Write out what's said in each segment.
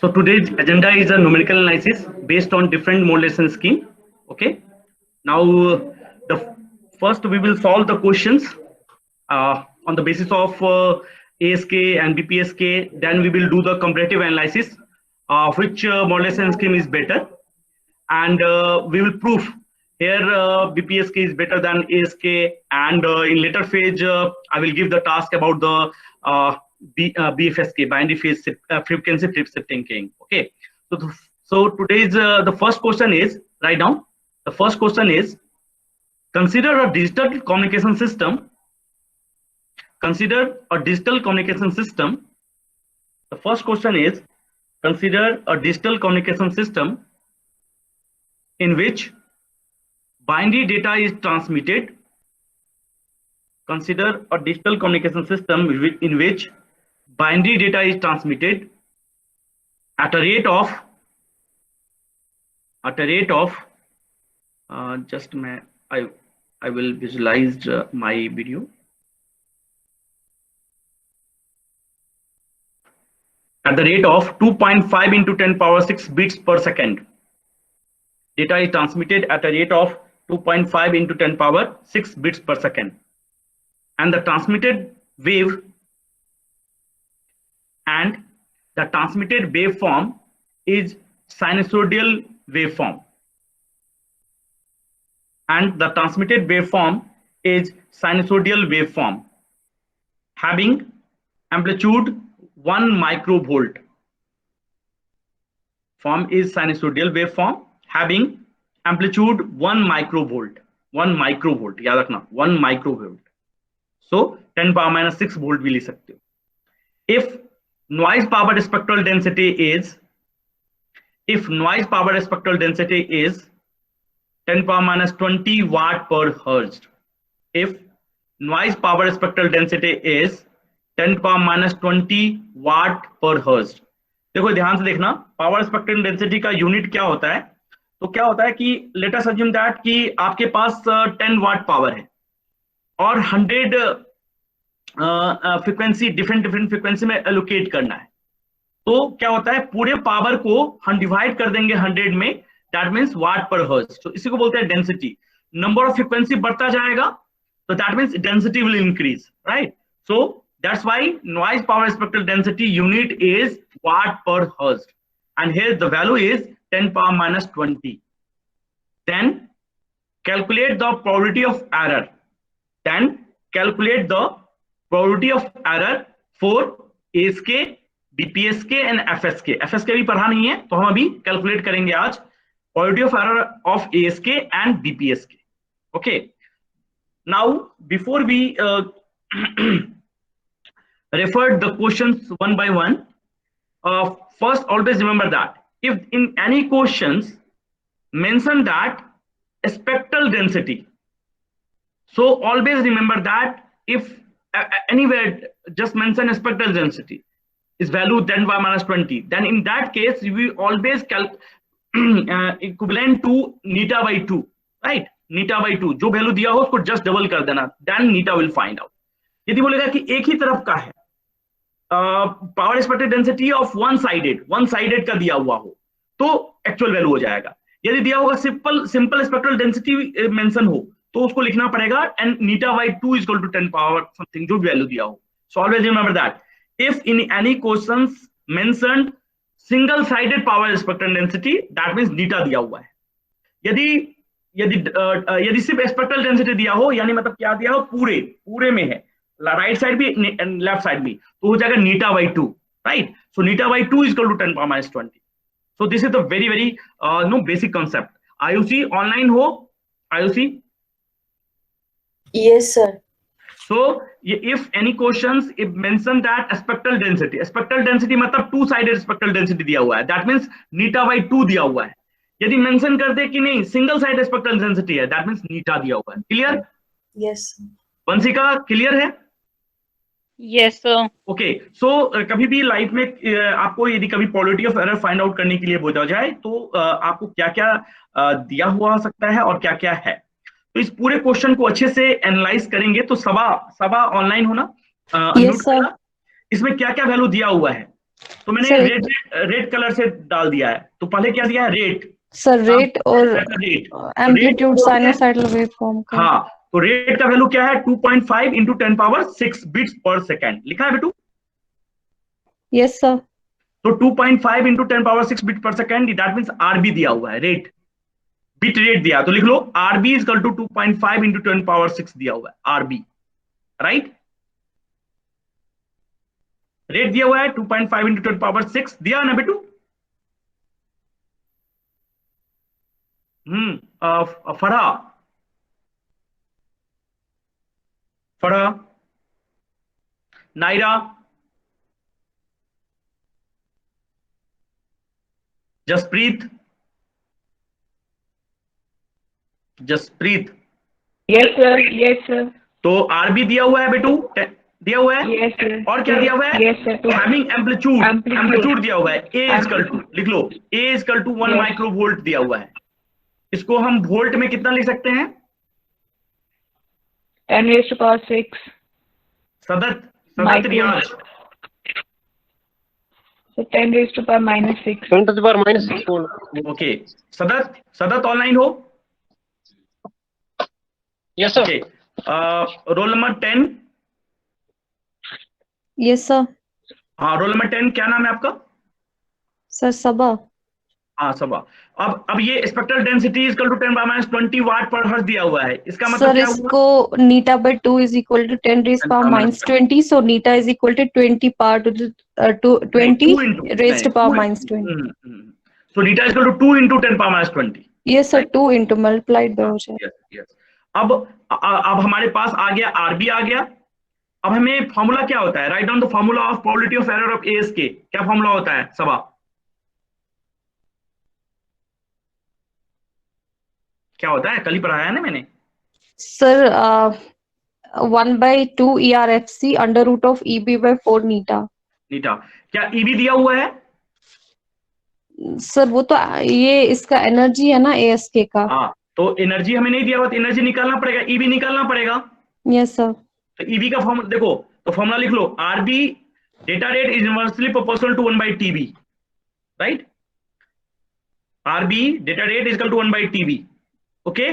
So today's agenda is a numerical analysis based on different modulation scheme. Okay. Now the first we will solve the questions on the basis of ASK and BPSK. Then we will do the comparative analysis of which modulation scheme is better, and we will prove here BPSK is better than ASK. And in later phase, I will give the task about the BFSK, binary phase frequency shifting king. Okay, so today's the first question is, write down. The first question is, consider a digital communication system. Consider a digital communication system. The first question is, consider a digital communication system in which binary data is transmitted. Consider a digital communication system in which binary data is transmitted at a rate of just a minute, I will visualize my video. At the rate of 2.5 into 10 power 6 bits per second. Data is transmitted at a rate of 2.5 into 10 power 6 bits per second. And the transmitted waveform is sinusoidal waveform. And the transmitted waveform is sinusoidal waveform having amplitude 1 microvolt. Form is sinusoidal waveform having amplitude 1 microvolt. 1 microvolt, याद रखना, 1 microvolt. So 10 power minus 6 volt भी ले सकते हो. If noise power spectral density is 10 power minus 20 watt per hertz. If noise power spectral density is 10 power minus 20 watt per hertz. देखो ध्यान से देखना, पावर स्पेक्ट्रल डेंसिटी का यूनिट क्या होता है. तो क्या होता है कि लेट अस अज्यूम दैट कि आपके पास 10 वाट पावर है और 100 फ्रीक्वेंसी डिफरेंट फ्रीक्वेंसी में एलोकेट करना है. तो क्या होता है, पूरे पावर को हम डिवाइड कर देंगे 100 में, that means watt per hertz. तो इसी को बोलते हैं डेंसिटी. नंबर ऑफ फ्रीक्वेंसी बढ़ता जाएगा तो that means density will increase, right. So that's why noise power spectral density unit is watt per hertz, and here the value is 10 power minus 20. Then calculate the probability of error. For ASK, BPSK and FSK. FSK भी पढ़ा नहीं है तो हम अभी calculate करेंगे आज probability of error of ASK and BPSK. Okay, now before we referred the questions one by one. First, always remember that if in any questions mention that spectral density, so always remember that if anywhere just mention spectral density is value 10 power minus 20, then in that case you will always equivalent to neta by 2, right? Neta by 2 जो value दिया हो उसको just double कर देना, then neta will find out. यदि बोलेगा कि एक ही तरफ का है, power spectral density of one sided का दिया हुआ हो तो एक्चुअल वैल्यू हो जाएगा. यदि दिया होगा सिंपल स्पेक्ट्रल डेंसिटी मेंशन हो तो उसको लिखना पड़ेगा एंड नीटा by 2 is equal to 10 power something जो वैल्यू दिया हो. So always remember that if in any questions mentioned single sided power spectral density, that means नीटा दिया हुआ है. यदि सिर्फ स्पेक्ट्रल डेंसिटी दिया हो, यानी मतलब क्या दिया हो, पूरे में है, राइट साइड भी लेफ्ट साइड भी, तो हो जाएगा नीटा बाई 2, राइट. सो नीटा by 2 is equal to 10 power minus 20. So this is the very no basic concept. Ayushi online हो? Ayushi? Yes sir. So if any questions if mention that spectral density मतलब two sided spectral density दिया हुआ है, that means Neeta by 2 दिया हुआ है. यदि mention कर दे कि नहीं सिंगल साइड स्पेक्ट्रल डेंसिटी है, दैट मींस नीटा दिया हुआ है. क्लियर? यस. वंशिका क्लियर है? Yes sir. ओके, सो कभी भी लाइफ में आपको यदि कभी probability of error find out करने के लिए बोला जाए तो आपको क्या क्या दिया हुआ सकता है और क्या क्या है. तो इस पूरे क्वेश्चन को अच्छे से एनालाइज करेंगे. तो सबा ऑनलाइन होना? Yes sir. इसमें क्या क्या वैल्यू दिया हुआ है? तो मैंने सर रेड कलर से डाल दिया है। तो पहले क्या दिया है, रेट, सर रेट और रेट, एम्पलीट्यूड साइनोसाइडल वेवफॉर्म का। हाँ, तो रेट का वैल्यू क्या है, 2.5 इंटू 10⁻6 बिट्स पर सेकेंड लिखा है बेटू। Yes sir. तो 2.5 इंटू 10⁻6 बिट पर सेकेंड, दैट मीन्स आरबी दिया हुआ है, रेट, बिट रेट दिया, तो लिख लो RB is equal to 2.5 into 10⁻6 दिया हुआ है आरबी, राइट। रेट दिया हुआ है 2.5 इंटू 10⁻6 दिया ना बेटू। फड़ा फड़ा, Naira, Jaspreet, Jaspreet, yes sir, yes sir, तो आरबी दिया हुआ है बेटू, दिया हुआ है, यस सर, और क्या दिया हुआ है, yes sir, having amplitude, amplitude दिया हुआ है, ए इक्वल टू, लिख लो ए इक्वल टू 1 Yes. माइक्रोवोल्ट दिया हुआ है। इसको हम वोल्ट में कितना लिख सकते हैं, 10⁻6 Saadat, Saadat Micro. Riyaz, so 10⁻6 10 to the power minus 6 volt. Okay, Saadat, Saadat online हो, Yes, sir. Okay, roll number 10, yes sir. हाँ रोल नंबर 10, क्या नाम है आपका, सर सबा। हाँ सबा। अब ये spectral density is equal to 10⁻20 watt per hertz दिया हुआ है, इसका मतलब सर क्या हुआ, इसको नीटा by 2 is equal to 10 raise power minus 20, so नीटा is equal to 20 power to 20 raise power minus 20। so neta is equal to 2 into 10⁻20। Yes sir, 2 into multiplied by हो जाए। Yes yes. अब हमारे पास आ गया आरबी आ गया। अब हमें फॉर्मूला क्या होता है, write down the formula of probability of error of ASK, क्या फॉर्मूला होता है सबा, क्या होता है, कल ही पढ़ाया है ना मैंने। Sir 1/2 ERFC under root of EB by 4 नीटा। नीटा, क्या ईबी दिया हुआ है, सर वो तो ये इसका एनर्जी है ना ASK का। हाँ, तो एनर्जी हमें नहीं दिया हुआ, तो एनर्जी निकालना पड़ेगा, ईबी निकालना पड़ेगा। Yes sir. तो ईबी का फॉर्मूला देखो, तो फॉर्मूला लिख लो, RB data rate is inversely proportional to 1/TB, right, RB data rate is equal to 1/TB, okay,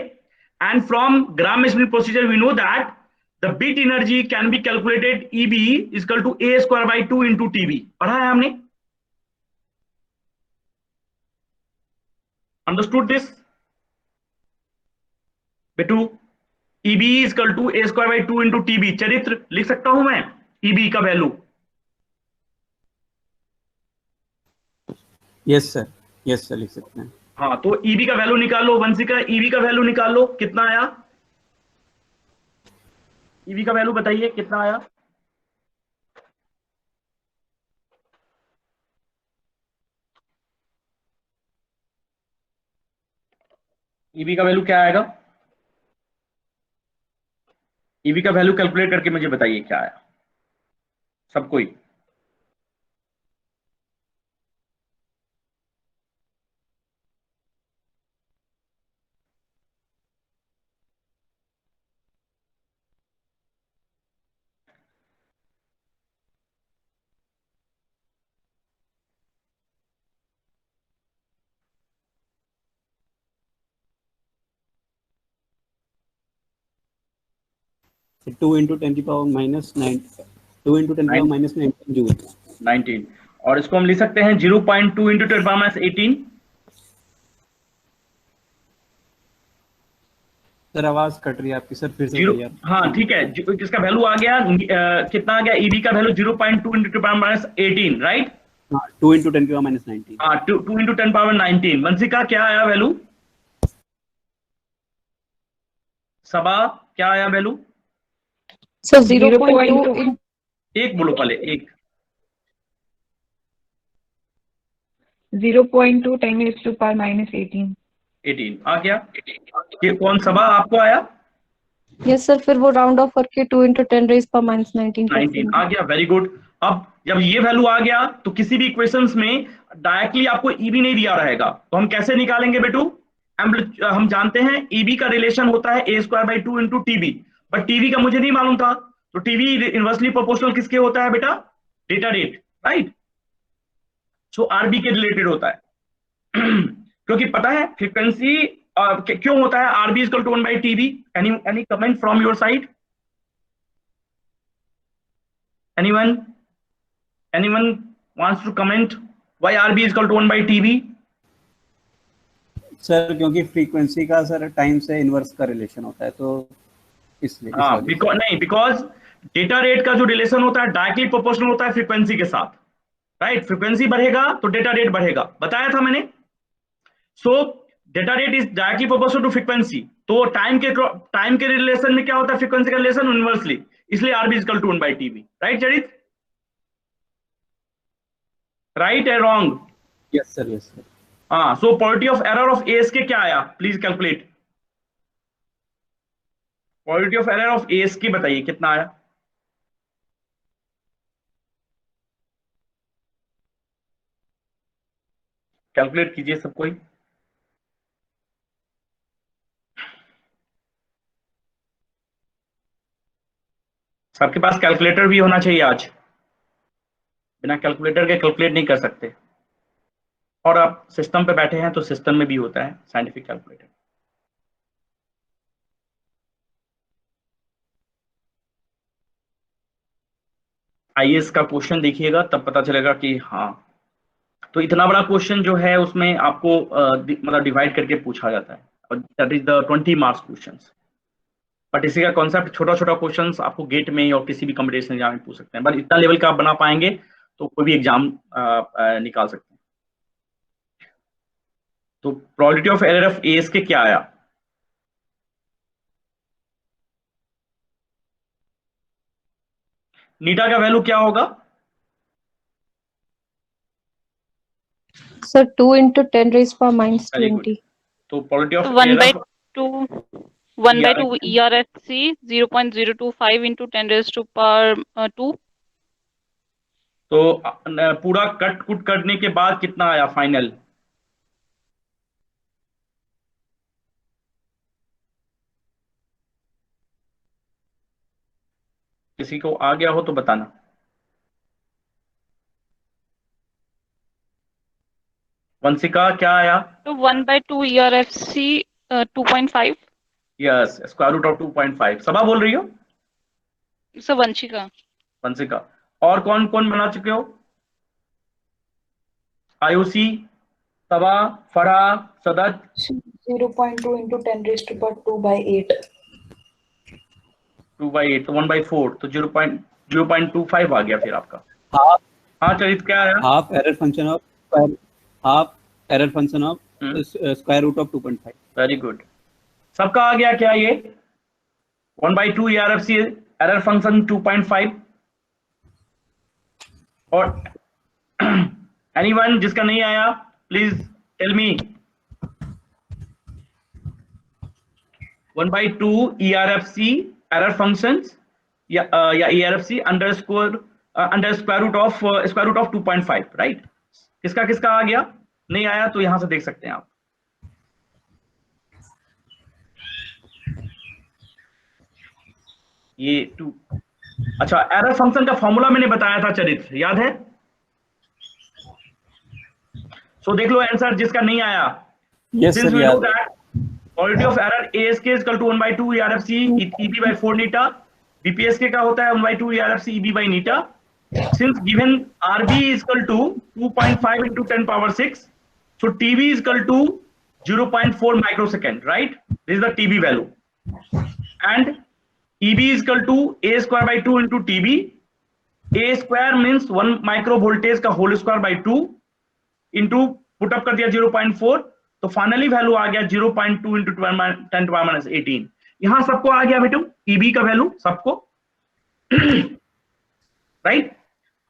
and from gram measurement procedure we know that the bit energy can be calculated, EB is equal to a square by 2 into TB, पढ़ा है हमने, understood this बेटू, EB is equal to a square by 2 into TB, चरित्र लिख सकता हूं मैं EB का वैल्यू, यस सर लिख सकते हैं। हाँ, तो EB का वैल्यू निकालो, वंशिका EB का वैल्यू निकालो, कितना आया, EB का वैल्यू बताइए कितना आया, EB का वैल्यू क्या आएगा, EB का वैल्यू कैलकुलेट करके मुझे बताइए क्या आया सबको ही। So 2 into 10 to the power minus 9, 2 into 10 to the power minus 19 joule, 19, और इसको हम लिख सकते हैं 0.2 इंटू 10⁻18। सर आवाज कट रही है आपकी, सर फिर से जीरो, बोलिए आप। हाँ ठीक है, किसका वैल्यू आ गया, कितना आ गया, ईबी का वैल्यू 0.2 इंटू 10⁻18, राइट, हाँ 2 into 10 to the power minus 19। हाँ 2 इंटू 10⁻19। वंशिका क्या आया वैल्यू, सबा क्या आया वैल्यू, सर 0.2 एक बोलो पहले, एक 0.2 10⁻18 18 आ गया, ये कौन सबा आपको आया, यस सर, फिर वो राउंड ऑफ करके 2 into 10 रेज पावर माइनस 19 19 आ गया, वेरी गुड। अब जब ये वैल्यू आ गया तो किसी भी इक्वेशंस में डायरेक्टली आपको ईबी नहीं दिया रहेगा, तो हम कैसे निकालेंगे बेटू, हम जानते हैं ईबी का रिलेशन होता है a square by 2 into TB, but TB का मुझे नहीं मालूम था, तो टीबी इनवर्सली प्रोपोर्शनल किसके होता है बेटा, data rate, right, so RB के रिलेटेड होता है क्योंकि पता है फ्रीक्वेंसी क्यों होता है RB equal to 1/TB? Any comment from your side? anyone wants to comment why RB is equal to 1/TB? Sir क्योंकि फ्रीक्वेंसी का सर टाइम से इनवर्स का रिलेशन होता है, तो इसलिए बिकॉज डेटा रेट का जो रिलेशन होता है डायरेक्टली प्रोपोर्शनल होता है फ्रीक्वेंसी के साथ, राइट? फ्रीक्वेंसी बढ़ेगा तो डेटा रेट बढ़ेगा, बताया था मैंने। So data rate is directly proportional to frequency, तो टाइम के रिलेशन में क्या होता है फ्रीक्वेंसी का रिलेशन इनवर्सली, इसलिए RB is equal to 1/TB, right चरित? राइट और wrong? Yes sir, yes sir. हाँ, so probability of error of ASK क्या आया, please calculate. Probability of error of ASK बताइए कितना आया? कैलकुलेट कीजिए सब कोई। सबके पास कैलकुलेटर भी होना चाहिए आज, बिना कैलकुलेटर के कैलकुलेट नहीं कर सकते। और आप सिस्टम पे बैठे हैं तो सिस्टम में भी होता है साइंटिफिक कैलकुलेटर। IAS का क्वेश्चन देखिएगा तब पता चलेगा कि हाँ, तो इतना बड़ा क्वेश्चन जो है उसमें आपको मतलब डिवाइड करके पूछा जाता है, और that is the 20 marks questions. But इसी का कॉन्सेप्ट छोटा छोटा क्वेश्चंस आपको गेट में और किसी भी कॉम्पिटिशन एग्जाम में पूछ सकते हैं, बट इतना लेवल का आप बना पाएंगे तो कोई भी एग्जाम निकाल सकते हैं। तो probability of error of ASK क्या आया? नीटा का वैल्यू क्या होगा? Sir 2 into 10 raised power minus 20. तो probability of 1/2 ERFC 0.025 into 10 raised to power 2. तो पूरा कट कुट करने के बाद कितना आया फाइनल? किसी को आ गया हो तो बताना। वंशिका क्या आया? तो 1/2 ERFC 2.5. Yes, square root of 2.5। Saba बोल रही हो? सर वंशिका। और कौन कौन बना चुके हो? आयुषी, सबा, फरा, सदत। 0.2 into 10 raised to power 2/8. 2/8 तो 1/4 तो 0.25 आ गया फिर आपका। हाँ चरित क्या आया? Half error function of square root of 2.5। Very good, सबका आ गया क्या ये? 1/2 ERFC एरर फंक्शन 2.5। और एनीवन जिसका नहीं आया please tell me. 1/2 ERFC error functions या ERFC under square root of 2.5, right? किसका किसका आ गया? नहीं आया तो यहां से देख सकते हैं आप। ये 2। अच्छा, एरर फंक्शन का फॉर्मूला मैंने बताया था चरित्र, याद है? सो देख लो आंसर जिसका नहीं आया। यस सर, याद। Probability of error ASK is equal to 1/2 ERFC EB/4 नीटा। BPSK का होता है 1/2 ERFC EB by Neeta. Since given RB is equal to 2.5 into 10 power 6, so TB is equal to 0.4 microsecond, right? This is the TB value. And EB is equal to A square by 2 into TB. A square means 1 microvoltage का whole square by 2 into put up कर दिया 0.4, तो finally value आ गया 0.2 into 10 to the minus 18। यहां सबको आ गया बेटू EB का वैल्यू सबको, राइट?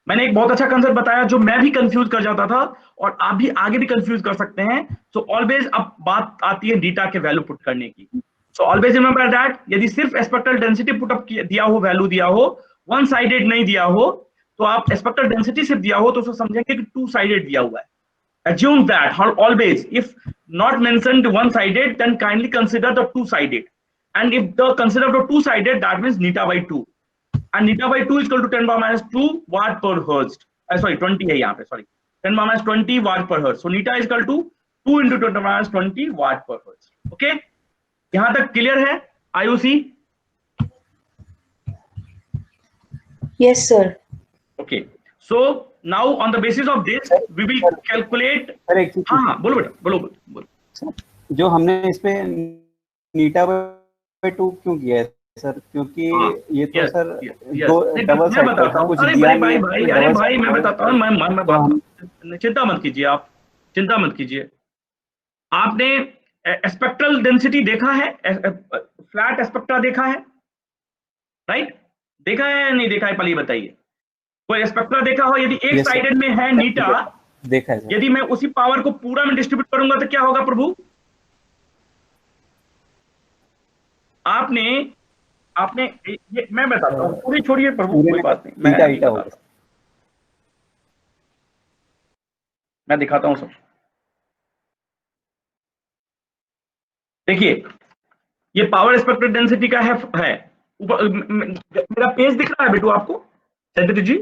मैंने एक बहुत अच्छा कंसेप्ट बताया जो मैं भी कंफ्यूज कर जाता था और आप भी आगे भी कंफ्यूज कर सकते हैं। सो ऑलवेज अब बात आती है डीटा के वैल्यू पुट करने की। सो ऑलवेज रिमेंबर दैट यदि सिर्फ स्पेक्ट्रल डेंसिटी पुट अप दिया हो, वैल्यू दिया हो, वन साइडेड नहीं दिया हो, तो आप स्पेक्ट्रल डेंसिटी सिर्फ दिया हो तो उसको समझेंगे कि टू साइडेड दिया हुआ है। Assume that always, if not mentioned one-sided, then kindly consider the two-sided. And if the consider the two-sided, that means neta by 2. And neta by 2 is equal to 10 power minus 2 watt per hertz. Sorry, 20 है यहाँ पे, sorry. 10⁻20 watt per hertz. So neta is equal to 2 into 10⁻20 watt per hertz. Okay, यहां तक clear है Ayushi? Yes, sir. Okay, so now on the basis of this we will calculate. Sir एक चीज हाँ बोलो बेटा, बोलो। जो हमने इस पे नीटा बाय 2 क्यों किया है सर? क्योंकि ये तो सर दो डबल साइड का कुछ दिया नहीं है। अरे भाई मैं बताता हूँ, मैं चिंता मत कीजिए, आप चिंता मत कीजिए। आपने स्पेक्ट्रल डेंसिटी देखा है, फ्लैट स्पेक्ट्रा देखा है, राइट? देखा है या नहीं देखा है, पहले बताइए। कोई स्पेक्ट्रा देखा हो? यदि एक साइडेड में है नीटा, देखा है, यदि मैं उसी पावर को पूरा में डिस्ट्रीब्यूट करूंगा तो क्या होगा प्रभु? आपने ये मैं बताता हूँ, पूरी छोड़िए प्रभु, कोई बात नहीं, मैं दिखाता हूँ सब। देखिए ये पावर स्पेक्ट्रल डेंसिटी का है ऊपर। मेरा पेज दिख रहा है बेटू आपको चैतरी जी?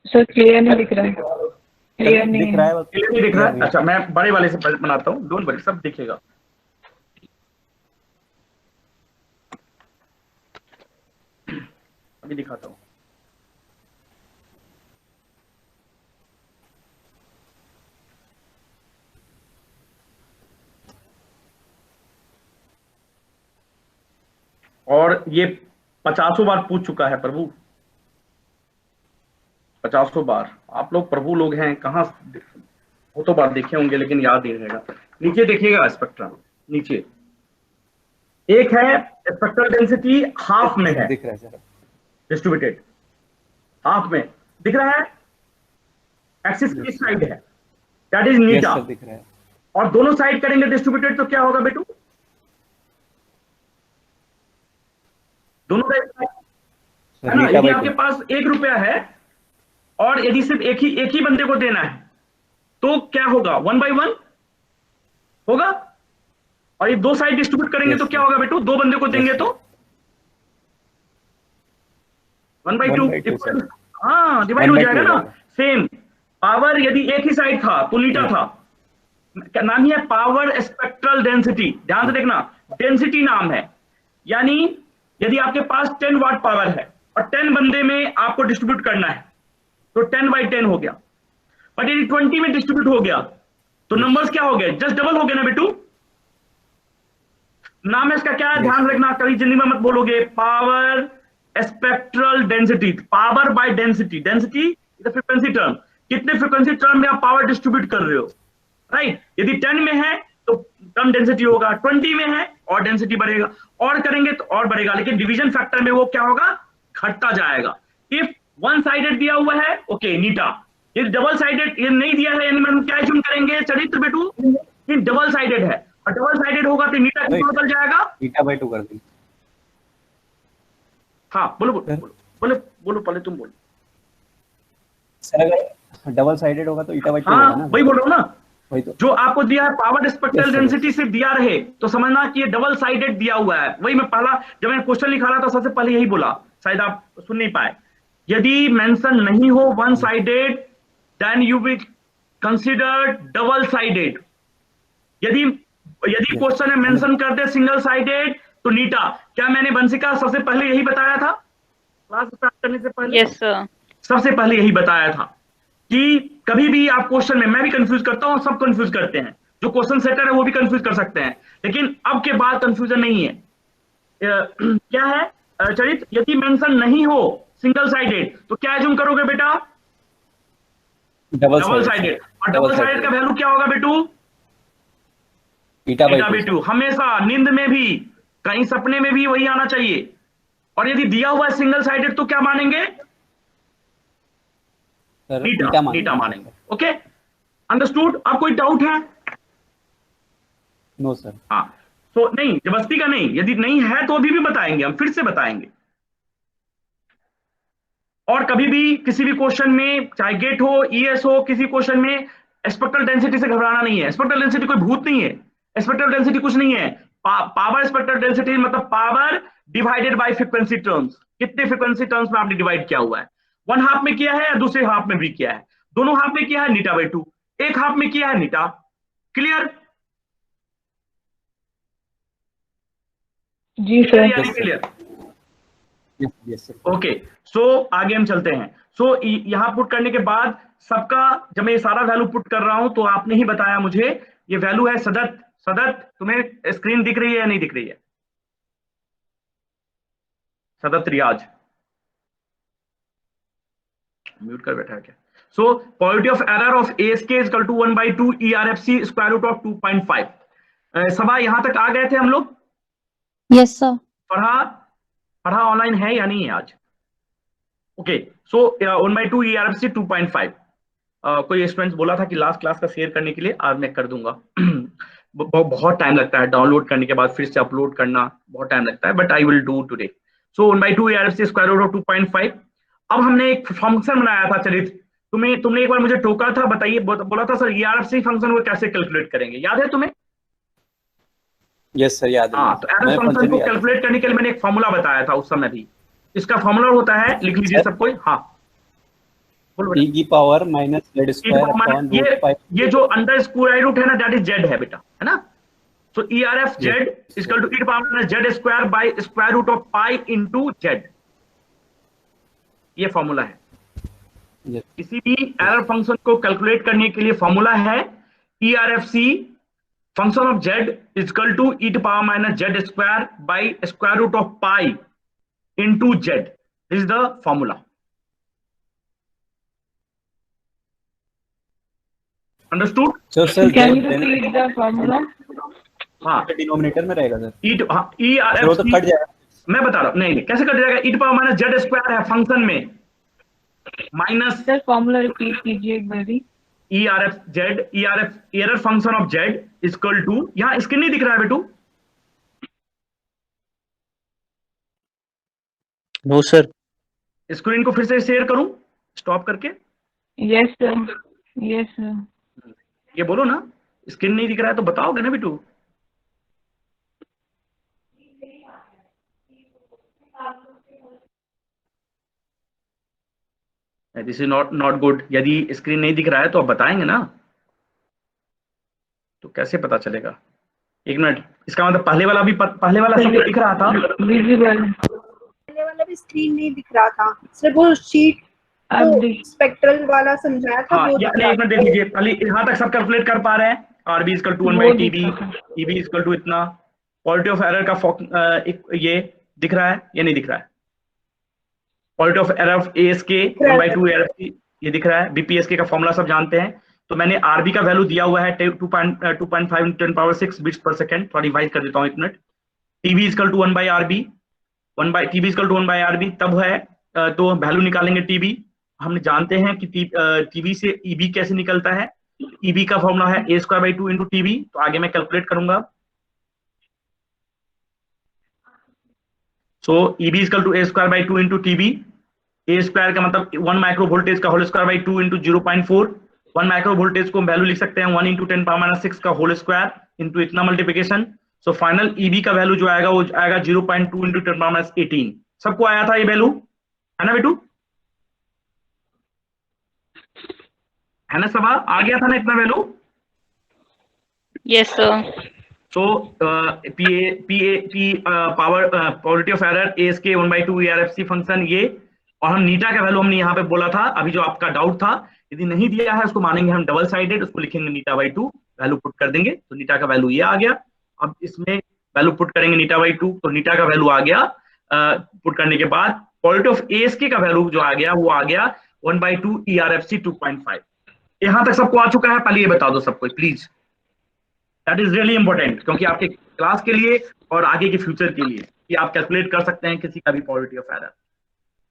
सर क्लियर नहीं दिख रहा है, क्लियर नहीं दिख रहा है, क्लियर नहीं दिख रहा है? अच्छा मैं बड़े वाले से बनाता हूँ, डोंट वरी, सब दिखेगा। अभी दिखाता हूँ। और ये 50 बार पूछ चुका है प्रभु, 50 बार। आप लोग प्रभु लोग हैं, कहाँ वो तो बार देखे होंगे लेकिन याद नहीं रहेगा। नीचे देखिएगा स्पेक्ट्रम, नीचे एक है स्पेक्ट्रल डेंसिटी हाफ में है, दिख रहा है सर, डिस्ट्रीब्यूटेड हाफ में दिख रहा है, एक्सिस की साइड है, दैट इज नीटा। दिख रहा है। और दोनों साइड करेंगे डिस्ट्रीब्यूटेड तो क्या होगा बेटू? दोनों साइड है ना। यदि आपके पास 1 रुपया है और यदि सिर्फ एक ही बंदे को देना है तो क्या होगा? 1/1 होगा। और ये दो साइड डिस्ट्रीब्यूट करेंगे तो क्या होगा बेटू? 2 बंदे को देंगे तो 1/2। हाँ डिवाइड हो जाएगा ना। सेम पावर यदि एक ही साइड था तो नीटा था, नाम ही है पावर स्पेक्ट्रल डेंसिटी। ध्यान से देखना, डेंसिटी नाम है। यानी यदि आपके पास 10 वाट पावर है और 10 बंदे में आपको डिस्ट्रीब्यूट करना है तो 10/10 हो गया। बट यदि 20 में डिस्ट्रीब्यूट हो गया तो नंबर्स क्या हो गए? जस्ट डबल हो गए ना बेटू। नाम है इसका क्या है? ध्यान रखना, कभी जिंदगी में मत बोलोगे। Power spectral density, power by density. Density is a frequency term, कितने फ्रीक्वेंसी टर्म में आप पावर डिस्ट्रीब्यूट कर रहे हो, राइट? यदि 10 में है तो कम डेंसिटी होगा, 20 में है और डेंसिटी बढ़ेगा, और करेंगे तो और बढ़ेगा, लेकिन डिवीजन फैक्टर में वो क्या होगा? घटता जाएगा। इफ वन साइडेड दिया हुआ है, ओके नीटा। ये डबल साइडेड ये नहीं दिया है, यानी हम क्या चुन करेंगे चरित्र बेटू? ये डबल साइडेड है और डबल साइडेड होगा तो नीटा कितना बदल जाएगा? नीटा/2 कर दी। हाँ बोलो बोलो बोलो बोलो, पहले तुम बोलो सर। अगर डबल साइडेड होगा तो ईटा/2 हाँ होगा ना? वही बोल रहा हूँ ना, वही तो। जो आपको दिया है पावर स्पेक्ट्रल डेंसिटी से दिया रहे तो समझना कि ये डबल साइडेड दिया हुआ है। वही मैं पहला जब मैं क्वेश्चन लिखा रहा था सबसे पहले यही बोला, शायद आप सुन नहीं पाए। यदि मेंशन नहीं हो one sided then you will consider double sided. यदि क्वेश्चन है मेंशन कर दे सिंगल साइडेड तो नीटा। क्या मैंने बंसिका सबसे पहले यही बताया था क्लास स्टार्ट करने से पहले? यस सर, सबसे पहले यही बताया था कि कभी भी आप क्वेश्चन में, मैं भी कंफ्यूज करता हूं, सब कंफ्यूज करते हैं, जो क्वेश्चन सेटर है वो भी कंफ्यूज कर सकते हैं, लेकिन अब के बाद कंफ्यूजन नहीं है। क्या है चरित? यदि मेंशन नहीं हो सिंगल साइडेड तो क्या एज्यूम करोगे बेटा? Double sided. और डबल साइडेड का वैल्यू क्या होगा बेटू? ईटा/2। हमेशा नींद में भी, कहीं सपने में भी वही आना चाहिए। और यदि दिया हुआ है सिंगल साइडेड तो क्या मानेंगे? नीटा मानेंगे। Okay, understood? आप कोई डाउट है? No sir. हाँ, तो नहीं, जबरदस्ती का नहीं, यदि नहीं है तो अभी भी बताएंगे, हम फिर से बताएंगे। और कभी भी किसी भी क्वेश्चन में, चाहे गेट हो, ईएस हो, किसी क्वेश्चन में स्पेक्ट्रल डेंसिटी से घबराना नहीं है। स्पेक्ट्रल डेंसिटी कोई भूत नहीं है, स्पेक्ट्रल डेंसिटी कुछ नहीं है। पावर स्पेक्ट्रल डेंसिटी मतलब power divided by frequency terms. कितने फ्रीक्वेंसी टर्म्स में आपने डिवाइड किया हुआ है, वन हाफ में किया है या दूसरे हाफ में भी किया है, दोनों हाफ में किया है नीटा बाई 2, एक हाफ में किया है नीटा। क्लियर? जी सर। यानी क्लियर? Yes sir. ओके, सो आगे हम चलते हैं। सो यहां पुट करने के बाद सबका, जब मैं ये सारा वैल्यू पुट कर रहा हूं तो आपने ही बताया मुझे ये वैल्यू है सदत। सदत तुम्हें स्क्रीन दिख रही है या नहीं दिख रही है? सदत रियाज म्यूट कर बैठा है क्या? So probability of error of ASK is equal to 1/2 ERFC square root of 2.5। Saba यहां तक आ गए थे हम लोग? Yes sir. पढ़ा ऑनलाइन है या नहीं है आज? ओके, सो 1/2 ERFC 2.5। कोई स्टूडेंट्स बोला था कि लास्ट क्लास का शेयर करने के लिए, आज मैं कर दूंगा। बहुत टाइम लगता है डाउनलोड करने के बाद फिर से अपलोड करना, बहुत टाइम लगता है, but I will do today. So 1/2 ERFC square root of 2.5। अब हमने एक फंक्शन बनाया था चरित्र, तुमने एक बार मुझे टोका था, बताइए, बोला था सर ERFC फंक्शन को कैसे कैलकुलेट करेंगे, याद है तुम्हें? यस सर, याद है। हाँ, तो एरर फंक्शन को कैलकुलेट करने के लिए मैंने एक फॉर्मूला बताया था उस समय भी। इसका फॉर्मूला होता है, लिख लीजिए सबको। हाँ, t की power minus z square upon root 5। ये जो अंडर स्क्वायर रूट है ना, दैट इज z है बेटा, है ना? So ERF z is equal to e power minus z square by square root of pi into z। ये फॉर्मूला है। किसी भी एरर फंक्शन को कैलकुलेट करने के लिए फॉर्मूला है ERFC function of z is equal to e power minus z square by square root of pi into z। This is the formula. Understood? So sir, Can you repeat the formula? हाँ, denominator में रहेगा sir. ERFC तो cut जाएगा। मैं बता रहा हूँ, नहीं कैसे कट जाएगा, e power minus z square है फंक्शन में, माइनस सर फॉर्मूला रिपीट कीजिए एक बार। Error function of z equal to, यहाँ स्क्रीन नहीं दिख रहा है बेटू? No sir. स्क्रीन को फिर से शेयर करूं स्टॉप करके? Yes sir, yes sir. ये बोलो ना, स्क्रीन नहीं दिख रहा है तो बताओगे ना बेटू? This is not good. यदि स्क्रीन नहीं दिख रहा है तो आप बताएंगे ना, तो कैसे पता चलेगा? एक मिनट, इसका मतलब पहले वाला सब दिख रहा था, विजिबल। पहले वाला भी स्क्रीन नहीं दिख रहा था, सिर्फ वो शीट स्पेक्ट्रल वाला समझाया था। हाँ, एक मिनट देख लीजिए, पहले यहाँ तक सब कैलकुलेट कर पा रहे हैं? RB equal to 1/TB, EB equal to इतना, क्वालिटी ऑफ एरर का ये दिख रहा है या नहीं दिख रहा है? Quality of error of ASK 1/2 ERFC ये दिख रहा है। BPSK का फॉर्मूला सब जानते हैं। तो मैंने RB का वैल्यू दिया हुआ है 2.5 × 10⁻⁶ बीट्स पर सेकेंड। थोड़ा रिवाइज कर देता हूँ, एक मिनट। TB equal to 1/RB, TB equal to 1/RB तब है, तो वैल्यू निकालेंगे TB। हम जानते हैं कि TB से EB कैसे निकलता है। EB का फॉर्मूला है a²/2 × TB। तो आगे मैं कैलकुलेट करूंगा। So EB equal to a²/2 × TB। a square का मतलब 1 माइक्रो वोल्टेज का whole square by 2 × 0.4। 1 micro voltage को वैल्यू लिख सकते हैं 1 × 10⁻⁶ का होल स्क्वायर इंटू इतना मल्टीप्लिकेशन। सो फाइनल EB का वैल्यू जो आएगा वो आएगा 0.2 × 10⁻18। सबको आया था ये वैल्यू, है ना बेटू? है ना सभा? आ गया था ना इतना value? Yes sir. So power probability of error ASK 1/2 ERFC function ये, और हम नीटा का वैल्यू हमने यहाँ पे बोला था। अभी जो आपका डाउट था, यदि नहीं दिया है उसको मानेंगे हम डबल साइडेड, उसको लिखेंगे नीटा/2, वैल्यू पुट कर देंगे। तो नीटा का वैल्यू ये आ गया। अब इसमें वैल्यू पुट करेंगे नीटा/2, तो नीटा का वैल्यू आ गया। पुट करने के बाद प्रोबेबिलिटी ऑफ ASK का वैल्यू जो आ गया वो आ गया 1/2 ERFC 2.5। यहां तक सबको आ चुका है? पहले ये बता दो सबको please, that is really important, क्योंकि आपके क्लास के लिए और आगे के फ्यूचर के लिए कि आप कैलकुलेट कर सकते हैं किसी का भी probability of error.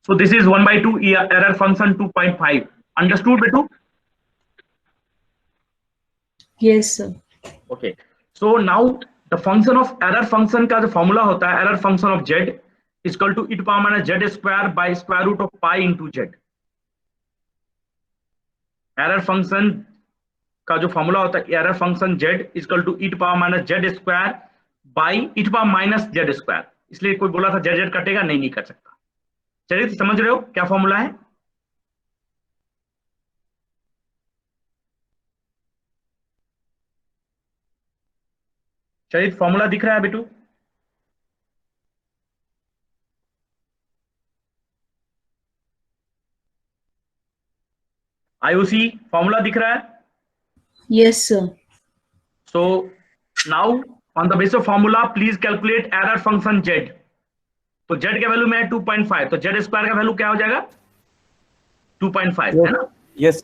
So this is 1/2 error function 2.5। Understood बेटू? Yes sir. Okay, so now the function of error function का जो फॉर्मूला होता है, error function of z equal to e⁻⁻z square by square root of pi into z। Error function का जो formula होता है, error function z equal to e⁻⁻z square by e⁻⁻z square. इसलिए कोई बोला था z कटेगा, नहीं कर सकता। चलिए समझ रहे हो क्या फॉर्मूला है? चलित फॉर्मूला दिख रहा है बेटू? IOC फॉर्मूला दिख रहा है? Yes, sir. So now on the basis of formula please calculate error function z. तो z का वैल्यू में है 2.5, तो z स्क्वायर का वैल्यू क्या हो जाएगा? 2.5 है ना? यस।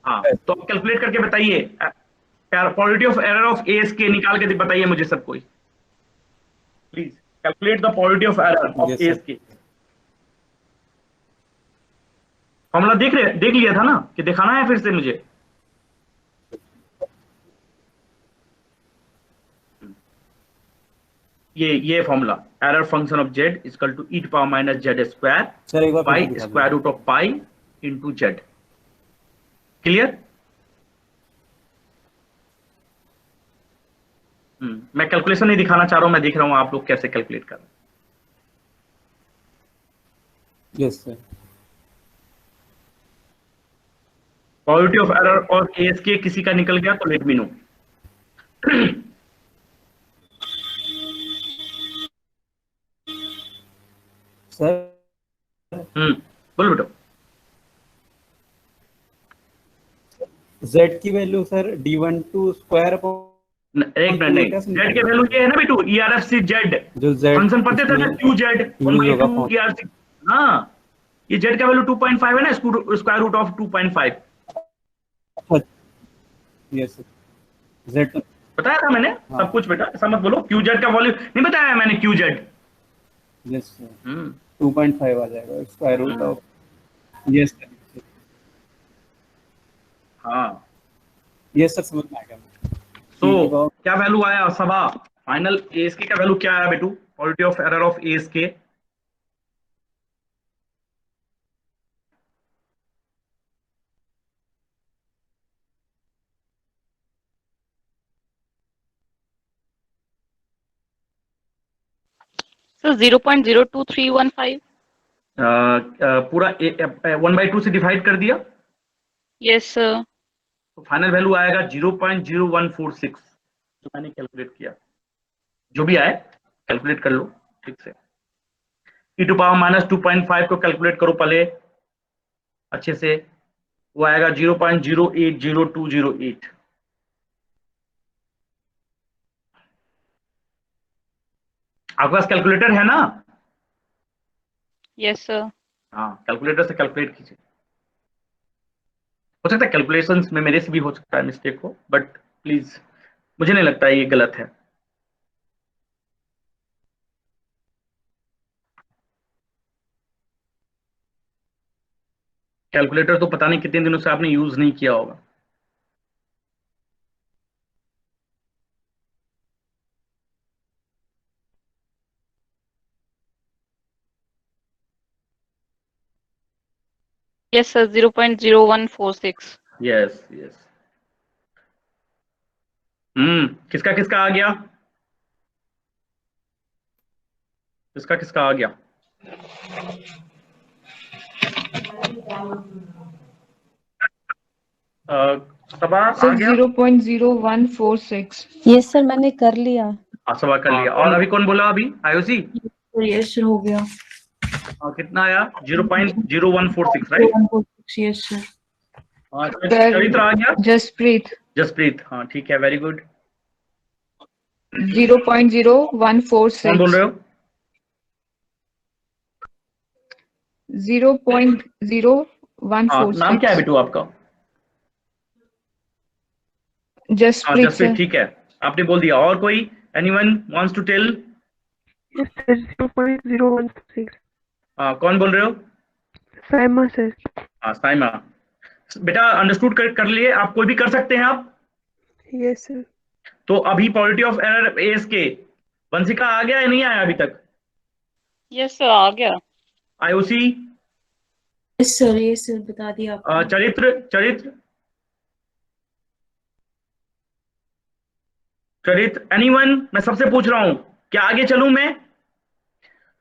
हाँ, तो आप कैलकुलेट करके बताइए, probability of error of ASK निकाल के बताइए मुझे सब कोई, please calculate the probability of error of ASK। Formula देख लिया था ना, कि दिखाना है फिर से मुझे? ये formula error function of z equal to e power minus z square by square root of pi into z। Clear? मैं कैलकुलेशन नहीं दिखाना चाह रहा हूं, मैं देख रहा हूं आप लोग कैसे कैलकुलेट कर रहे हैं। Yes sir. Probability of error और ASK किसी का निकल गया तो लेट मी नो। सर बोलो बेटो। z की वैल्यू सर d12 स्क्वायर एक मिनट, नहीं, z के वैल्यू ये है ना बेटू, ERFC z जो z फंक्शन पढ़ते थे ना, QZ 1/2 ERC। हाँ, ये z का वैल्यू 2.5 है ना, square root of 2.5। Yes z बताया था मैंने सब कुछ बेटा, ऐसा मत बोलो। QZ का वैल्यू नहीं बताया मैंने, QZ। यस सर 2.5 आ जाएगा square root of. Yes sir. हाँ यस सर, समझ में आ गया। तो क्या वैल्यू आया सबा? फाइनल ASK का वैल्यू क्या आया बेटू? Probability of error of ASK So 0.02315. पूरा 1/2 से डिवाइड कर दिया, Yes, sir. तो फाइनल वैल्यू आएगा 0.0146, जो मैंने कैलकुलेट किया। जो भी आए कैलकुलेट कर लो ठीक से। e टू पावर माइनस 2.5 को कैलकुलेट करो पहले अच्छे से, वो आएगा 0.080208। आपके पास कैलकुलेटर है ना? Yes, sir. हाँ, कैलकुलेटर से कैलकुलेट कीजिए। हो सकता है कैलकुलेशंस में मेरे से भी हो सकता है मिस्टेक हो, बट प्लीज मुझे नहीं लगता है ये गलत है। कैलकुलेटर तो पता नहीं कितने दिनों से आपने यूज नहीं किया होगा। Yes, sir. 0.0146. Yes yes. किसका किसका आ गया? किसका किसका आ गया? सबा आ गया? 0.0146। यस सर, मैंने कर लिया। सबा कर लिया। और अभी कौन बोला? अभी IOC Yes, sir, हो गया। कितना आया? 0.0146 राइट? 146, yes, sir. चरित्र आ गया? जसप्रीत जसप्रीत, हाँ ठीक है, वेरी गुड। 0.0146। कौन बोल रहे हो? 0.0146। नाम क्या है बेटू आपका? जसप्रीत जसप्रीत, सर। ठीक है, आपने बोल दिया। और कोई? Anyone wants to tell? 0.016। कौन बोल रहे हो? साइमा सर। साइमा। बेटा अंडरस्टूड कर लिए आप? कोई भी कर सकते हैं आप? Yes sir. तो अभी probability of error ASK Vanshika आ गया या नहीं आया अभी तक? Yes, sir. आ गया। IOC? Yes, sir, yes, sir, बता दिया आपने। चरित्र चरित्र चरित्र एनीवन? मैं सबसे पूछ रहा हूं, क्या आगे चलूं मैं?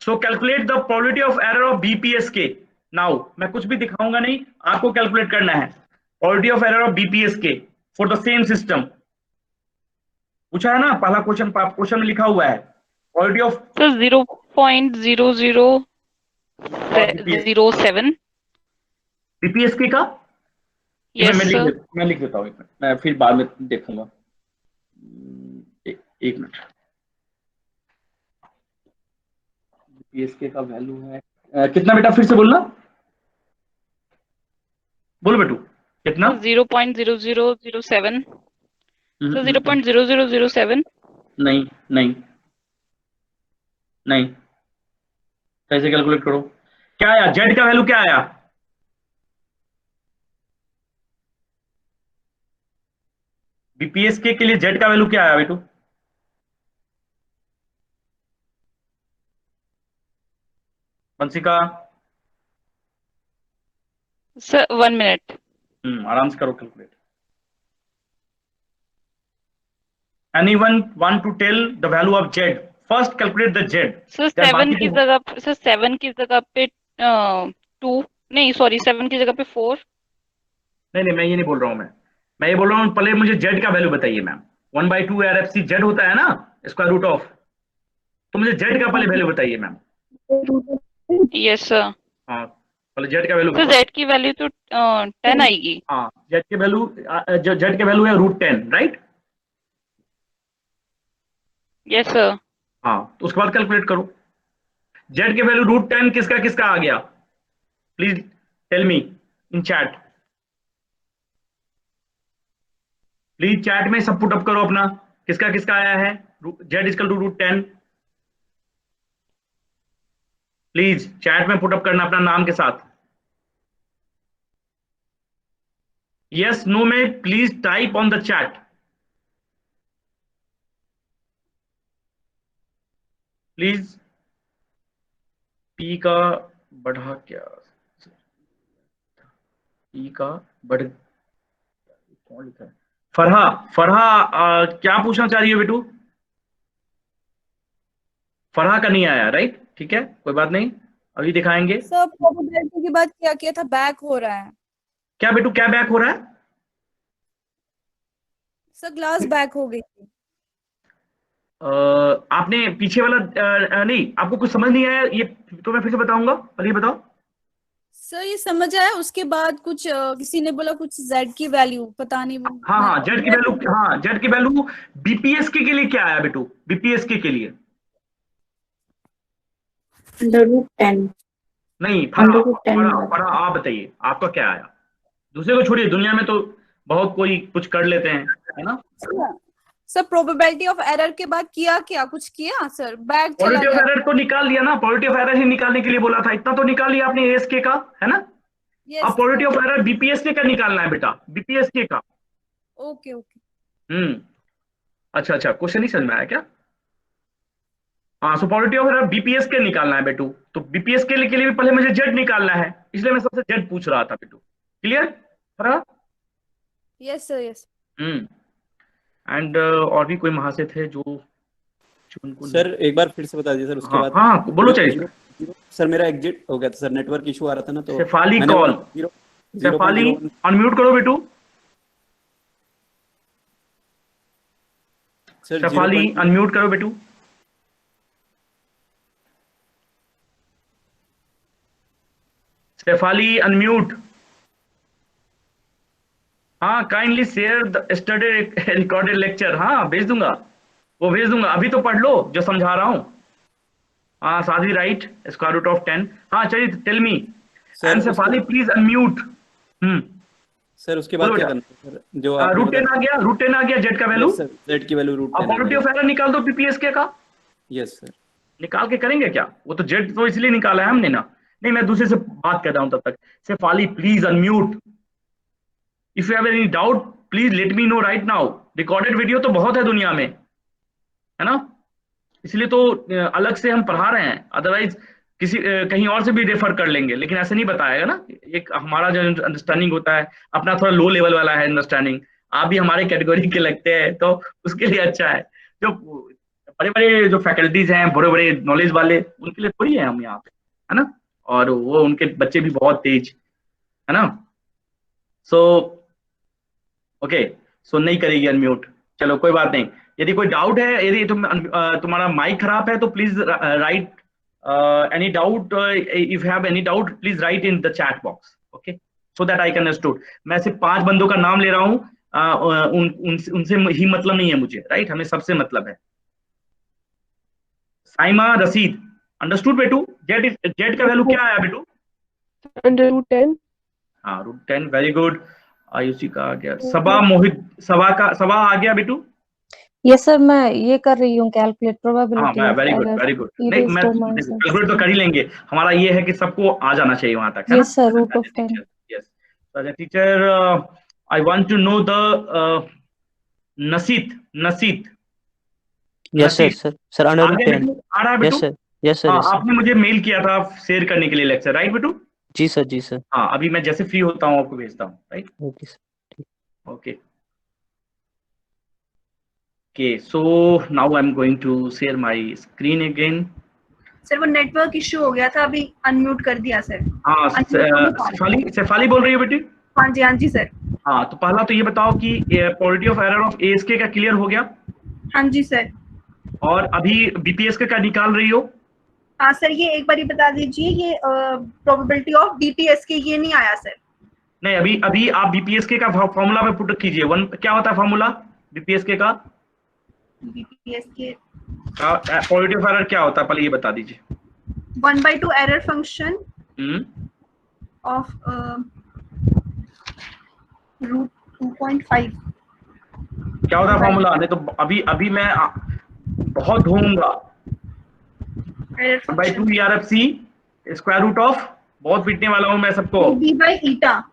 सो calculate the probability of error of BPSK now. मैं कुछ भी दिखाऊंगा नहीं, आपको कैलकुलेट करना है probability of error of BPSK for the same system. पूछा है ना पहला क्वेश्चन, क्वेश्चन में लिखा हुआ है क्वालिटी ऑफ सर 0.0007 बीपीएसके का। यस मैं सर। मैं लिख देता हूँ, एक मिनट, मैं फिर बाद में देखूंगा। एक मिनट। बीपीएसके का वैल्यू है कितना बेटा, फिर से बोलना, बोलो बेटू कितना। 0.0007 सर 0.0007। नहीं नहीं नहीं, कैसे कैलकुलेट करो, क्या आया, जेड का वैल्यू क्या आया, बीपीएसके के लिए जेड का वैल्यू क्या आया बेटू। बंसिका सर 1 मिनट। आराम से करो calculate. Anyone want to tell the value of Z? First calculate the Z. Sir Then 7 बाकी की तो जगह सर 7 की जगह पे 2 नहीं सॉरी 7 की जगह पे 4। नहीं मैं ये नहीं बोल रहा हूँ, मैं ये बोल रहा हूँ पहले मुझे Z का वैल्यू बताइए मैम। 1/2 RFC Z होता है ना, स्क्वायर रूट ऑफ, तो मुझे Z का पहले वैल्यू बताइए मैम। Yes sir. हाँ पहले Z का वैल्यू सर बताओ। Z की वैल्यू तो 10 आएगी। हाँ Z के वैल्यू, Z के वैल्यू है √10, राइट। Yes sir. हाँ तो उसके बाद कैलकुलेट करो। Z के वैल्यू √10 किसका किसका आ गया, please tell me in chat, please chat में सब पुट अप करो अपना, किसका किसका आया है Z equal to √10, please chat में पुट अप करना अपना नाम के साथ। यस नो में please type on the chat, please. P का बढ़ा क्या, पी का बढ़, कौन लिखा है, फरहा, क्या पूछना चाह रही है बेटू, फरहा का नहीं आया, राइट, ठीक है कोई बात नहीं, अभी दिखाएंगे। सर प्रोबेबिलिटी के बाद क्या किया था, बैक हो रहा है। क्या बेटू, क्या बैक हो रहा है, सर ग्लास बैक हो गई थी। आपने पीछे वाला नहीं, आपको कुछ समझ नहीं आया ये तो मैं फिर से बताऊंगा, पहले ये बताओ। सर ये समझ आया, उसके बाद कुछ किसी ने बोला कुछ Z की वैल्यू पता नहीं वो। हाँ जेड की वैल्यू, हाँ जेड की वैल्यू बीपीएसके के लिए क्या आया बेटू, बीपीएसके के लिए √10। नहीं, फरा आप बताइए आपका क्या आया, दूसरे को छोड़िए, दुनिया में तो बहुत कोई कुछ कर लेते हैं, है ना। सर प्रोबेबिलिटी ऑफ एरर के बाद किया क्या, कुछ किया सर, बैक चला पॉलिटी ऑफ गया। एरर तो निकाल लिया ना, पॉलिटी ऑफ एरर ही निकालने के लिए बोला था, इतना तो निकाल लिया आपने एएसके का, है ना। अब पॉलिटी ऑफ एरर बीपीएसके का निकालना है बेटा, बीपीएसके का। Okay okay. अच्छा क्वेश्चन नहीं समझ में आया क्या। हाँ सो पॉलिटी ऑफ एरर बीपीएसके निकालना है बेटू, तो बीपीएसके के लिए भी पहले मुझे जेड निकालना है, इसलिए मैं सबसे जेड पूछ रहा था बेटू, clear. Yes sir yes. And और भी कोई महाशय थे जो उनको सर एक बार फिर से बता दीजिए सर उसके बाद। हाँ बोलो चाहिए सर, मेरा एग्जिट हो गया था सर, नेटवर्क इशू आ रहा था ना, तो शेफाली कॉल, शेफाली अनम्यूट करो बेटू, शेफाली अनम्यूट करो बेटू, शेफाली अनम्यूट। हाँ kindly share the study recorded lecture, हाँ भेज दूंगा, वो भेज दूंगा, अभी तो पढ़ लो जो समझा रहा हूँ। हाँ साधी राइट, स्क्वायर रूट ऑफ 10। हाँ चलिए tell me and Shefali please unmute. Sir उसके बाद क्या करना है सर, जो √10 आ गया, √10 आ गया जेड का वैल्यू, जेड की वैल्यू √10। अब पॉलिटी ऑफ एरर निकाल दो बीपीएसके का। Yes sir. निकाल के करेंगे क्या, वो तो जेड तो इसलिए निकाला है हमने ना। नहीं मैं दूसरे से बात कर रहा हूँ तब तक, Shefali please unmute, if you have any doubt please let me know right now. Recorded video तो बहुत है दुनिया में, है ना, इसलिए तो अलग से हम पढ़ा रहे हैं, अदरवाइज किसी कहीं और से भी रेफर कर लेंगे, लेकिन ऐसे नहीं बताएगा ना। एक हमारा जो अंडरस्टैंडिंग होता है अपना थोड़ा लो लेवल वाला है अंडरस्टैंडिंग, आप भी हमारे कैटेगरी के लगते हैं तो उसके लिए अच्छा है। जो बड़े बड़े जो फैकल्टीज हैं, बड़े बड़े नॉलेज वाले, उनके लिए थोड़ी है हम यहाँ पे, है ना, और वो उनके बच्चे भी बहुत तेज, है ना। सो ओके, सो नहीं करेगी अनम्यूट, चलो कोई बात नहीं, यदि कोई डाउट है, यदि तुम्हारा माइक खराब है तो please right any doubt, if you have any doubt please right in the chat box, okay, so that I can understood. मैं सिर्फ 5 बंदों का नाम ले रहा हूँ, उनसे ही मतलब नहीं है मुझे, राइट, हमें सबसे मतलब है। साइमा रशीद, अंडरस्टूड बेटू? जेड का वैल्यू क्या आया बेटू? √10। हाँ √10, वेरी गुड। आयुषी का आ गया। सबा मोहित, सबा आ गया बेटू? यस सर, मैं ये कर रही हूँ calculate probability of very good error very good. e नहीं raised मैं to minus कैलकुलेट तो कर ही लेंगे, हमारा ये है कि सबको आ जाना चाहिए वहां तक, है yes sir, √10। Yes teacher, I want to know the नसीत। Yes sir under root 10। आ रहा है बेटू? Yes sir. आपने मुझे मेल किया था शेयर करने के लिए लेक्चर, राइट बेटू? जी सर। हाँ, अभी मैं जैसे फ्री होता हूँ आपको भेजता हूँ, right? Okay sir. Okay, so now I'm going to share my screen again. Sir वो नेटवर्क इशू हो गया था, अभी अनम्यूट कर दिया सर। हाँ, शेफाली बोल रही है बेटी? हाँ जी सर। हाँ, तो पहला तो ये बताओ कि probability of error of ASK का क्लियर हो गया? हाँ जी सर। और अभी BPSK का निकाल रही हो? हाँ सर, ये एक बार बता दीजिए, ये प्रोबेबिलिटी ऑफ DPSK ये नहीं आया सर। नहीं, अभी आप BPSK का फॉर्मूला में पुट कीजिए। क्या होता है फॉर्मूला BPSK का? BPSK प्रोबेबिलिटी ऑफ एरर क्या होता है, पहले ये बता दीजिए। 1/2 एरर फंक्शन ऑफ √2.5। क्या होता है फॉर्मूला? नहीं तो अभी मैं बहुत ढूंढूंगा। 1/2 ERFC स्क्वायर रूट ऑफ, बहुत पीटने वाला हूं मैं सबको। EB/eta।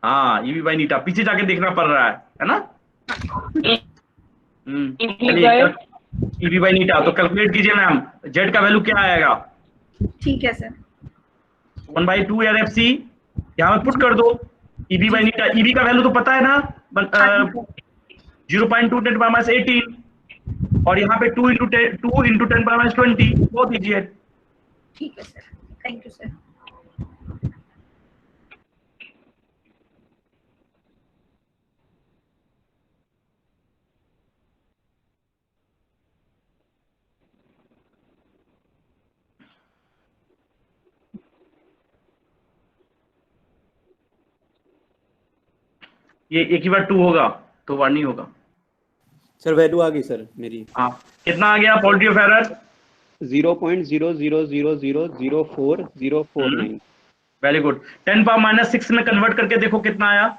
हाँ, EB/eta, पीछे जाके देखना पड़ रहा है ना? EB/eta तो कैलकुलेट कीजिए मैम, जेड का वैल्यू क्या आएगा? ठीक है सर। 1/2 ERFC यहाँ पे पुट कर दो। EB/eta, EB का वैल्यू तो पता है ना, 0.2 × 10⁻18, और यहाँ पे 2 × 10⁻20, बहुत इजी है। ठीक है सर, थैंक यू सर। ये एक ही बार 2 होगा, 2 बार नहीं होगा सर। वैल्यू आ गई सर मेरी। हाँ, कितना आ गया probability of error? 0.000004049। Very good. 10⁻⁻6 में कन्वर्ट करके देखो कितना आया?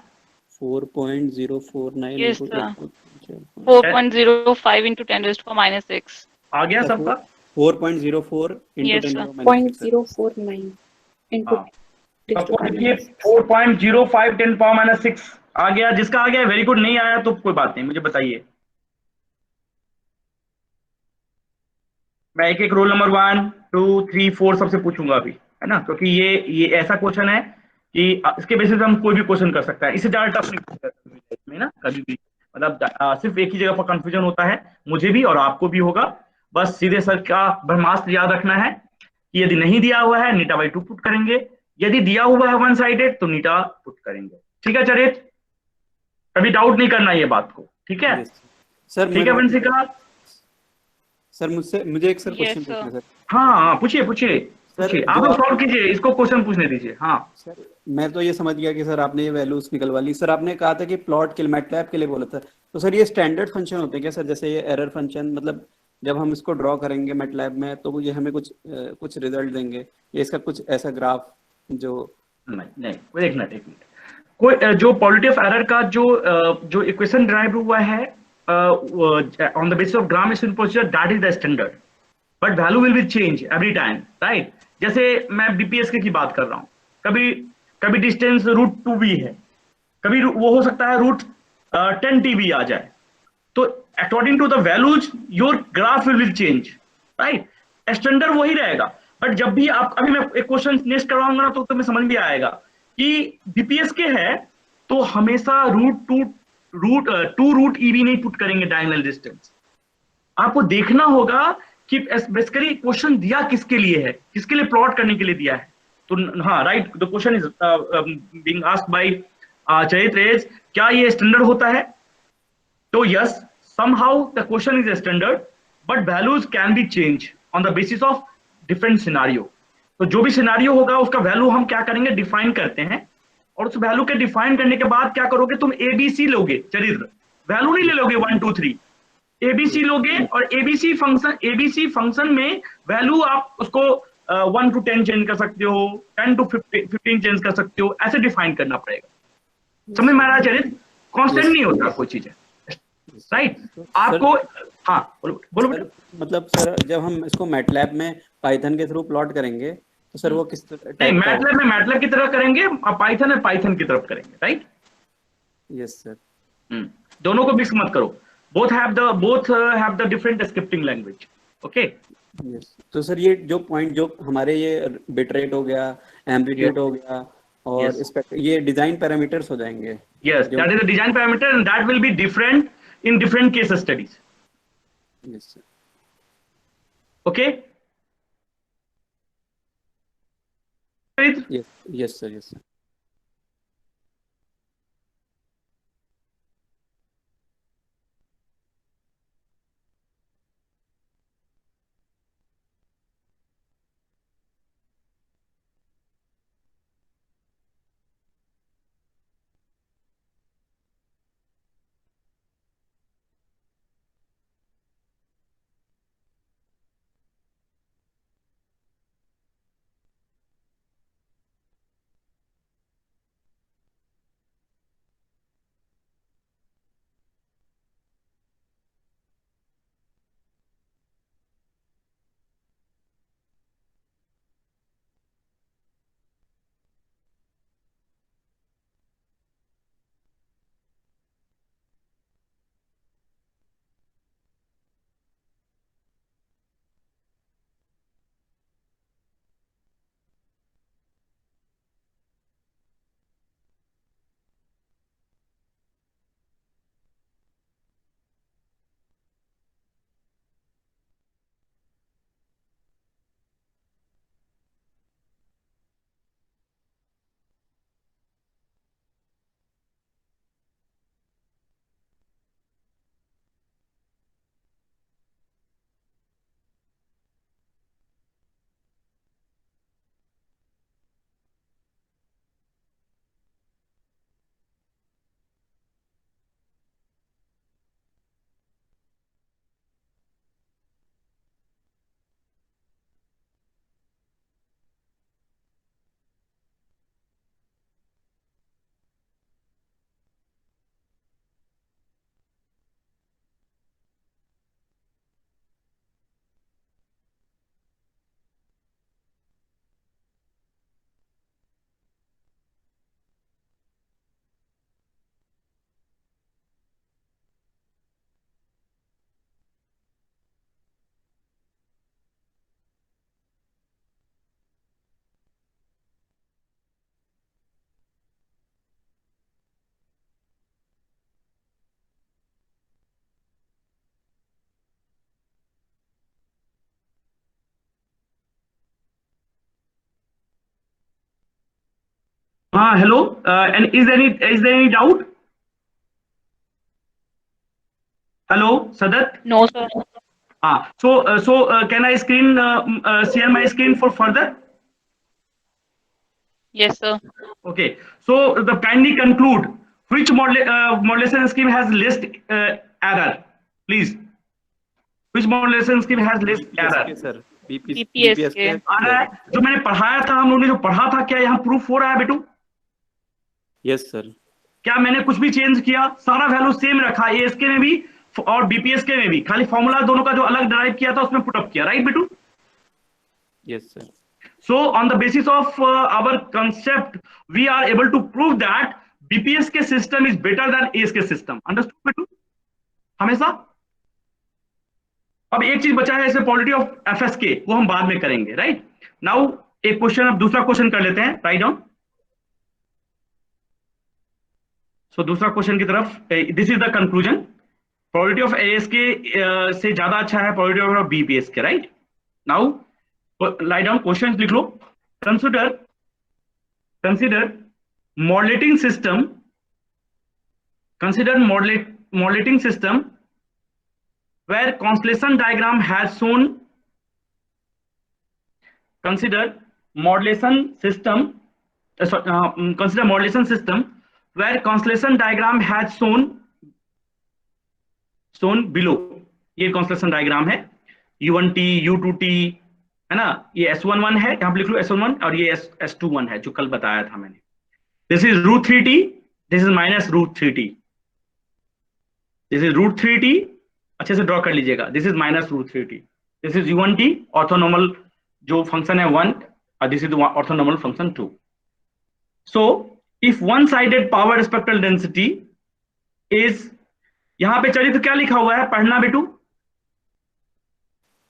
4.049 yes, 4.05 into 10⁻⁻6 आ गया सबका? 4.04 into 10⁻⁻0.049 into 4.05 10⁻⁻6 आ गया। जिसका आ गया वेरी गुड, नहीं आया तो कोई बात नहीं, मुझे बताइए। मैं एक रोल नंबर 1 2 3 4 सबसे पूछूंगा अभी, है ना, क्योंकि ये ऐसा क्वेश्चन है कि इसके बेसिस पे हम कोई भी क्वेश्चन कर सकता है। इससे ज्यादा टफ नहीं है ना कभी भी, मतलब सिर्फ एक ही जगह पर कंफ्यूजन होता है, मुझे भी और आपको भी होगा। बस सीधे सर का ब्रह्मास्त्र याद रखना है कि यदि नहीं दिया हुआ है η/2 पुट करेंगे, यदि दिया हुआ है 1 साइडेड तो नीटा पुट करेंगे। ठीक है चरित, कभी डाउट नहीं करना ये बात को, ठीक है सर? ठीक है वंशिका सर, मुझे एक सर क्वेश्चन पूछना सर। हाँ पूछिए आप सॉल्व कीजिए, इसको क्वेश्चन पूछने दीजिए। हाँ सर, मैं तो ये समझ गया कि सर आपने ये वैल्यूज निकलवा ली। सर आपने कहा था कि प्लॉट के लिए, मैटलैब के लिए बोला था, तो सर ये स्टैंडर्ड फंक्शन होते हैं क्या सर? जैसे ये एरर फंक्शन, मतलब जब हम इसको ड्रॉ करेंगे मैटलैब में तो ये हमें कुछ रिजल्ट देंगे, या इसका कुछ ऐसा ग्राफ जो? नहीं एक मिनट कोई जो प्रोबेबिलिटी ऑफ एरर का जो इक्वेशन ड्राइव हुआ है on the basis of Gram estimation procedure, that is the standard, but value will be change every time, right? जैसे मैं BPSK की बात कर रहा हूँ, कभी डिस्टेंस √2 भी है, कभी वो हो सकता है √10 TB आ जाए, तो according to the values your graph will change, right? Standard वही रहेगा, बट जब भी आप, अभी मैं एक क्वेश्चन नेक्स्ट करवाऊंगा ना तो तुम्हें समझ में आएगा कि BPSK है तो हमेशा √2√EB नहीं पुट करेंगे डायगोनल डिस्टेंस। आपको देखना होगा कि बेसिकली क्वेश्चन दिया किसके लिए है, किसके लिए प्लॉट करने के लिए दिया है। तो हाँ right, the question is being asked by Charit रेज, क्या ये स्टैंडर्ड होता है? तो yes, somehow the question is standard, but values can be changed on the basis of different scenario. तो जो भी सिनारियो होगा उसका वैल्यू हम क्या करेंगे, डिफाइन करते हैं, और उस वैल्यू के डिफाइन करने के बाद क्या करोगे, तुम एबीसी लोगे, चरित्र वैल्यू नहीं ले लोगे 1 2 3, एबीसी लोगे, और एबीसी फंक्शन में वैल्यू आप उसको 1 to 10 चेंज कर सकते हो, 10 to 15 चेंज कर सकते हो, ऐसे डिफाइन करना पड़ेगा। समझ में आ रहा है चरित्र? कांस्टेंट नहीं होता कोई चीज, राइट? आपको हाँ बोलो बेटा। मतलब सर जब हम इसको मैटलैब में पाइथन के थ्रू प्लॉट करेंगे तो सर वो किस नहीं, मैटलैब में मैटलैब की तरह करेंगे, पाइथन में पाइथन की तरफ करेंगे, राइट? Yes sir. दोनों को मिक्स मत करो, both have the different scripting language, okay? Yes. तो सर ये जो पॉइंट जो हमारे ये बिट रेट हो गया, एम्पलीट्यूड हो गया, और ये डिजाइन पैरामीटर्स हो जाएंगे। Yes, that is a design parameter and that will be different in different case studies. Yes sir. Okay? Yes, yes sir, yes sir. Hello, and is there any doubt? Hello, Sadat? No, sir. So can I share my screen for further? Yes, sir. Okay. So the kindly conclude which modulation scheme has least error, please. Which modulation scheme has least error? Sir BPSK। आ रहा है? जो मैंने पढ़ाया था, हम लोगों ने जो पढ़ा था, क्या यहाँ प्रूफ हो रहा है बेटू? Yes sir. क्या मैंने कुछ भी चेंज किया? सारा वैल्यू सेम रखा, एएसके में भी और बीपीएसके में भी, खाली फॉर्मूला दोनों का जो अलग ड्राइव किया था उसमें पुट अप किया, राइट बेटू? Yes sir. So on the basis of our concept, we are able to prove that BPSK system is better than ASK system. Understood बेटू? हमेशा? अब एक चीज बचा है, इसे पॉलिटी ऑफ एफएसके, वो हम बाद में करेंगे, राइट? नाउ एक क्वेश्चन, अब दूसरा क्वेश्चन कर लेते हैं, राइट डाउन। सो दूसरा क्वेश्चन की तरफ, this is the conclusion, probability of ASK से ज्यादा अच्छा है probability of BPSK, right? Now write down question लिख लो। Consider modulating system, where constellation diagram has shown, consider modulation system, consider modulation system where constellation diagram has shown below. ये constellation diagram है, U1T, U2T है ना, ये S11 है, यहाँ पे लिख लो S11, और ये S21 है जो कल बताया था मैंने. This is root 3T, this is minus root 3T, this is root 3T, अच्छे से ड्रॉ कर लीजिएगा. This is minus root 3T, this is U1T orthonormal जो फंक्शन है 1, और this is orthonormal function 2. So if one sided power spectral density is, यहां पे चलिए तो क्या लिखा हुआ है, पढ़ना बेटू.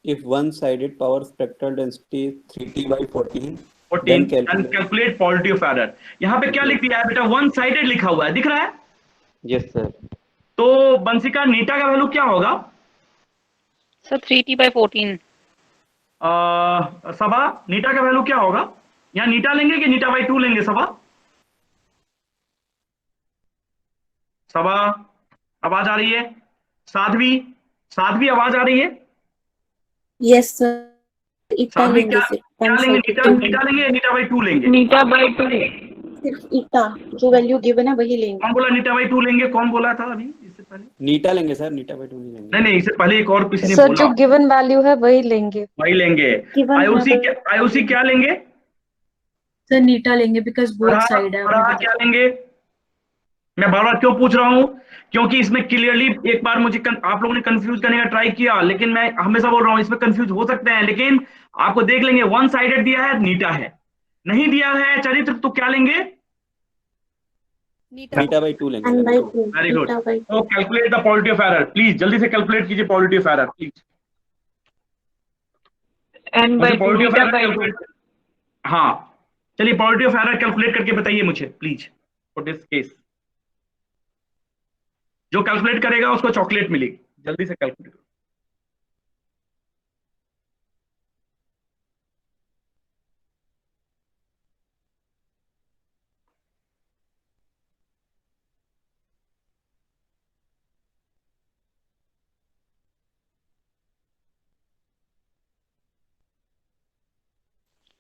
If one-sided power spectral density 3T/14, then calculate probability of error. यहाँ पे क्या लिख दिया है बेटा, वन साइडेड लिखा हुआ है, दिख रहा है? Yes sir. तो बंसिका नीटा का वैल्यू क्या होगा? Sir 3T/14. सबा नीटा का वैल्यू क्या होगा? यहाँ नीटा लेंगे कि नीटा बाई 2 लेंगे? सबा आवाज आ रही है? साध्वी आवाज आ रही है? Yes sir. क्या लेंगे, नीटा लेंगे या नीटा बाई 2 लेंगे? नीटा बाई 2. सिर्फ ईटा जो वैल्यू गिवन है वही लेंगे. कौन बोला नीटा बाई 2 लेंगे? कौन बोला था अभी इससे पहले? नीटा लेंगे सर, नीटा बाई 2 नहीं लेंगे. नहीं, इससे पहले एक और किसी ने सर बोला. जो गिवन वैल्यू है वही लेंगे. आईओसी क्या लेंगे? सर नीटा लेंगे बिकॉज बोथ साइड है. क्या लेंगे? मैं बार बार क्यों पूछ रहा हूँ, क्योंकि इसमें क्लियरली एक बार मुझे आप लोगों ने कंफ्यूज करने का ट्राई किया, लेकिन मैं हमेशा बोल रहा हूँ इसमें कंफ्यूज हो सकते हैं, लेकिन आपको देख लेंगे वन साइडेड दिया है नीटा है, नहीं दिया है चरित्र तो क्या लेंगे? नीटा बाई 2 लेंगे. Very good. तो calculate the probability of error, please जल्दी से कैलकुलेट कीजिए probability of error please. Probability of error, हाँ चलिए प्रोबेबिलिटी ऑफ एरर कैलकुलेट करके बताइए मुझे प्लीज फॉर दिस केस. जो कैलकुलेट करेगा उसको चॉकलेट मिलेगी, जल्दी से कैलकुलेट करो.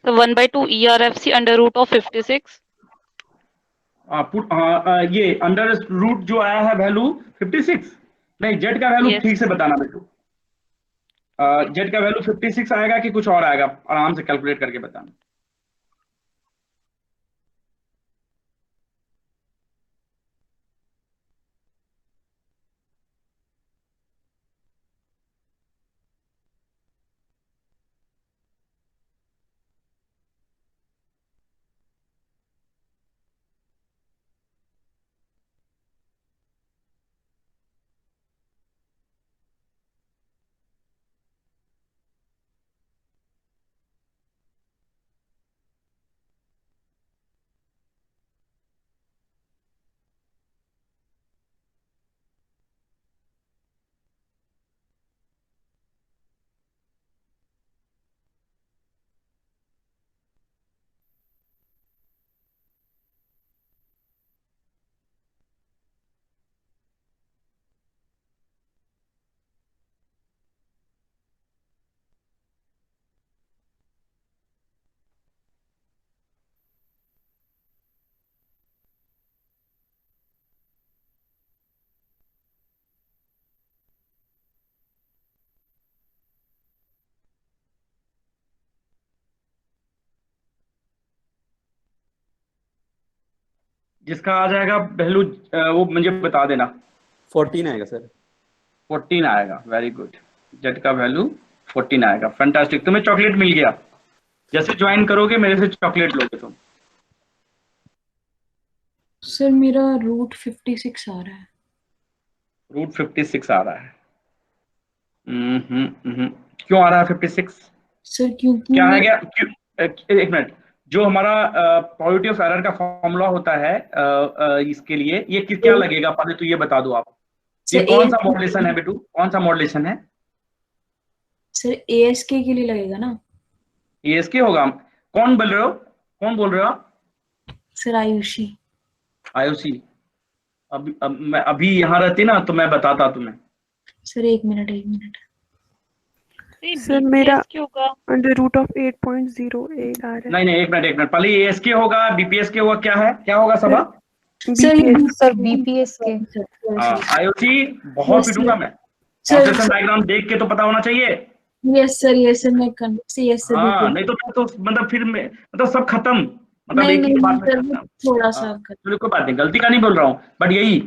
So 1/2 ERFC under root of 56. ये अंडर रूट जो आया है वैल्यू 56, नहीं जेड का वैल्यू ठीक से बताना बेटू. जेड का वैल्यू 56 आएगा कि कुछ और आएगा? आराम से कैलकुलेट करके बताना. जिसका आ जाएगा वैल्यू वो मुझे बता देना. 14 आएगा सर. 14 आएगा, वेरी गुड. जेड का वैल्यू 14 आएगा, फैंटास्टिक. तुम्हें चॉकलेट मिल गया, जैसे ज्वाइन करोगे मेरे से चॉकलेट लोगे तुम. सर मेरा रूट 56 आ रहा है. रूट 56 आ रहा है? क्यों आ रहा है 56 सर? क्योंकि क्या आ गया? एक मिनट, जो हमारा प्रोबेबिलिटी ऑफ एरर का फॉर्मूला होता है इसके लिए, ये क्या लगेगा पहले तो ये बता दो आप. ये कौन सा मॉड्यूलेशन है बेटू, कौन सा मॉड्यूलेशन है? सर ASK के लिए लगेगा ना? ASK होगा. कौन बोल रहे हो, कौन बोल रहे हो आप? सर आयुषी. अभी यहाँ रहती ना तो मैं बताता तुम्हें. सर एक मिनट सर मेरा अंडर रूट ऑफ 8.08 आ रहा है। नहीं एक मिनट पहले ASK होगा, BPS के होगा, क्या होगा सभा? सर बीपीएस के IOC बहुत पीटूंगा मैं। कॉन्सेप्शन डायग्राम देख के तो पता होना चाहिए। यस सर मैं यस सर हाँ, नहीं तो मतलब फिर मतलब सब खत्म, मतलब एक ही बात में खत्म। थोड़ा सा चलो कोई बात नहीं, गलती का नहीं बोल रहा हूँ, बट यही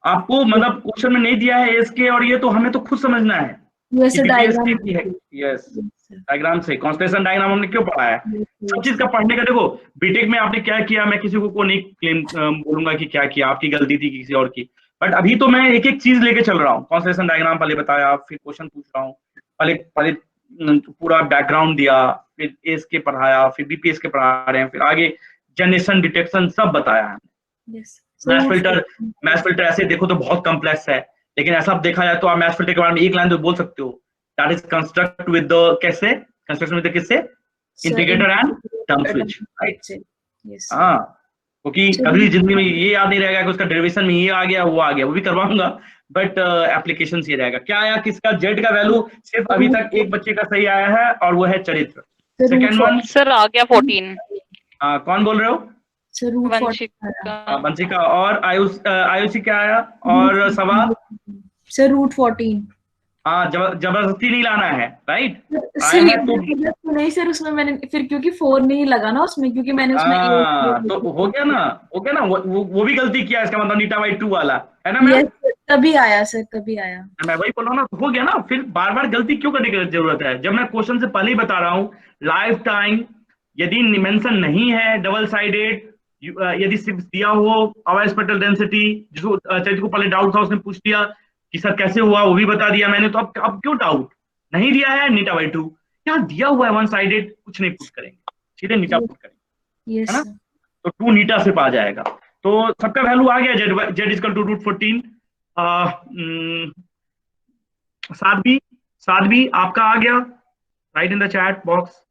आपको मतलब क्वेश्चन में नहीं दिया है ASK और ये तो हमें तो खुद समझना है। यस डायग्राम यस डायग्राम से कॉन्स्टेलेशन डायग्राम हमने क्यों पढ़ा है, सब चीज का पढ़ने का। देखो बीटेक में आपने क्या किया, मैं किसी को नहीं क्लेम बोलूंगा कि क्या किया, आपकी गलती थी किसी और की, बट अभी तो मैं एक एक चीज लेके चल रहा हूँ। कॉन्स्टेलेशन डायग्राम पहले बताया, फिर क्वेश्चन पूछ रहा हूँ, पहले पूरा बैकग्राउंड दिया, फिर ASK पढ़ाया, फिर BPS के पढ़ा रहे हैं, फिर आगे जनरेशन डिटेक्शन सब बताया है। मैथ फिल्टर ऐसे देखो तो बहुत कॉम्प्लेक्स है, लेकिन ऐसा आप देखा जाए तो आप मैथ फिल्टर के बारे में एक लाइन तो बोल सकते हो, that is construct with the कैसे कंस्ट्रक्शन विद किससे, integrator and term switch, right? हाँ, क्योंकि कभी जिंदगी में ये याद नहीं रहेगा कि उसका डेरिवेशन में ये आ गया वो आ गया, वो भी करवाऊंगा, बट एप्लीकेशन ये रहेगा। क्या आया किसका, जेड का वैल्यू सिर्फ अभी तक एक बच्चे का सही आया है और वो है चरित्र। सेकंड वन सर आ गया 14। कौन बोल रहे हो? वंशिका। और आयुषी क्या आया? और सवा सर रूट 14। हाँ, जबरदस्ती नहीं लाना है, राइट? तो नहीं सर, उसमें मैंने फिर क्योंकि 4 नहीं लगा ना उसमें, क्योंकि मैंने उसमें तो हो गया ना वो भी गलती किया, इसका मतलब नीटा बाई 2 वाला है ना मैम? तभी आया सर, तभी आया। मैं वही बोल रहा हूँ ना, हो गया ना, फिर बार बार गलती क्यों करने की जरूरत है? जब मैं क्वेश्चन से पहले ही बता रहा हूँ, लाइफ टाइम यदि मेंशन नहीं है, डबल साइडेड, यदि सिर्फ दिया हो अवर स्पेक्ट्रल डेंसिटी, जिसको चैट को पहले डाउट था उसने पूछ दिया कि सर कैसे हुआ, वो भी बता दिया मैंने, तो अब क्यों डाउट? नहीं दिया है नीटा बाई 2, यहाँ दिया हुआ है वन साइडेड, कुछ नहीं पुट करेंगे, सीधे नीटा पुट करेंगे, है ना? तो 2 नीटा सिर्फ आ जाएगा। तो सबका वैल्यू आ गया, Z is equal to root 14। Sadhvi आपका आ गया, right in the chat box.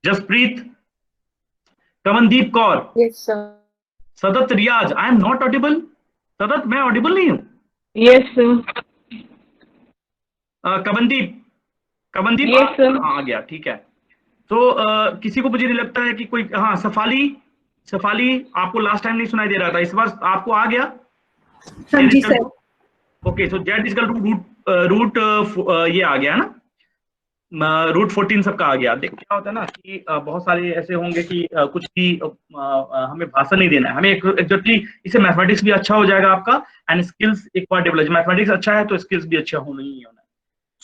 Jaspreet, Kamandeep Kaur, yes sir. Sadat Riyaz, I am not audible. Sadat मैं ऑडिबल नहीं हूँ? Yes sir. Kamandeep yes sir. आ गया, ठीक है। तो किसी को मुझे नहीं लगता है कि कोई, हाँ सफाली आपको लास्ट टाइम नहीं सुनाई दे रहा था, इस बार आपको आ गया? हाँ जी sir. Okay, so Z is equal to root ये आ गया ना, रूट 14 सबका आ गया। देख क्या होता है ना कि बहुत सारे ऐसे होंगे कि कुछ भी हमें भाषण नहीं देना है, हमें एग्जैक्टली इससे मैथमेटिक्स भी अच्छा हो जाएगा आपका, एंड स्किल्स एक बार डेवलप, मैथमेटिक्स अच्छा है तो स्किल्स भी अच्छा होना ही होना है।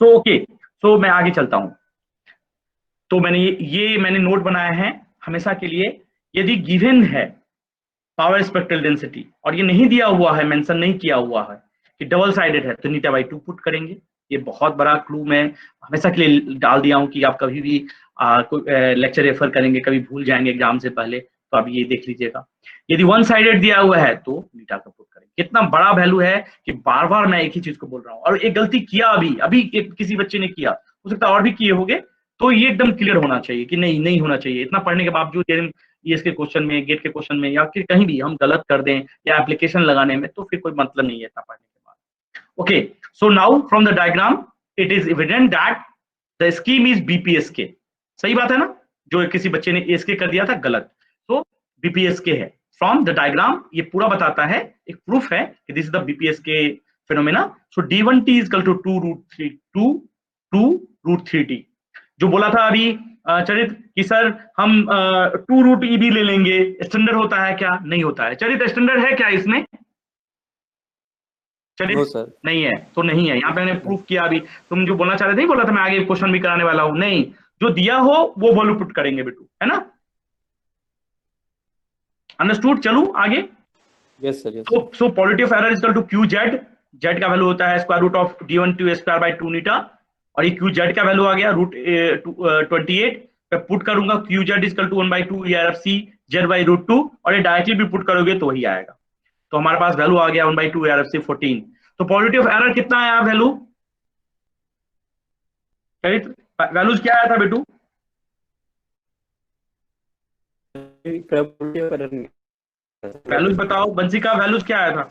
सो ओके, सो मैं आगे चलता हूँ। तो मैंने नोट बनाया है हमेशा के लिए, यदि गिवन है पावर स्पेक्ट्रल डेंसिटी और ये नहीं दिया हुआ है, मेंशन नहीं किया हुआ है कि डबल साइडेड है, तो नीटा बाई 2 पुट करेंगे। ये बहुत बड़ा क्लू मैं हमेशा के लिए डाल दिया हूँ कि आप कभी भी लेक्चर रेफर करेंगे, कभी भूल जाएंगे एग्जाम से पहले, तो आप ये देख लीजिएगा। यदि वन साइडेड दिया हुआ है तो नीटा का पुट करेंगे। कितना बड़ा वैल्यू है कि बार बार मैं एक ही चीज को बोल रहा हूँ, और एक गलती किया अभी किसी बच्चे ने किया, हो सकता है और भी किए होंगे, तो ये एकदम क्लियर होना चाहिए कि नहीं होना चाहिए। इतना पढ़ने के बावजूद इसके क्वेश्चन में, गेट के क्वेश्चन में, या फिर कहीं भी हम गलत कर दें या एप्लीकेशन लगाने में, तो फिर कोई मतलब नहीं है इतना पढ़ने के बाद। Okay, so now from the diagram it is evident that the scheme is BPSK। सही बात है ना? जो किसी बच्चे ने ASK कर दिया था गलत, तो BPSK है। फ्रॉम द डायग्राम ये पूरा बताता है, एक प्रूफ है कि this is the BPSK phenomena. So D1T is equal to 2 root 3T। जो बोला था अभी चरित कि सर हम 2 रूट E भी ले लेंगे, स्टैंडर्ड होता है क्या? नहीं होता है। चरित स्टैंडर्ड है क्या इसमें? चलिए सर नहीं है तो नहीं है, यहाँ पे मैंने प्रूफ किया। अभी तुम जो बोलना चाह रहे थे, बोला था मैं आगे क्वेश्चन भी कराने वाला हूं, नहीं, जो दिया हो वो वैल्यू पुट करेंगे बेटू, है ना? अंडरस्टूड? चलू आगे। Yes sir. So polity of error is equal to Q Z का वैल्यू होता है square root of D1T square by 2 नीटा, और ये क्यू जेड का वैल्यू आ गया रूट 28 पे पुट करूंगा, Q Z is equal to 1/2 ERFC Z by root 2, और ये डायरेक्टली भी पुट करोगे तो वही आएगा। तो हमारे पास वैल्यू आ गया 1/2 ERFC 14। तो पॉलिटी ऑफ एरर कितना आया वैल्यू? वैल्यूज क्या आया था बेटू? वैल्यूज बताओ, बंसी का वैल्यूज क्या आया था?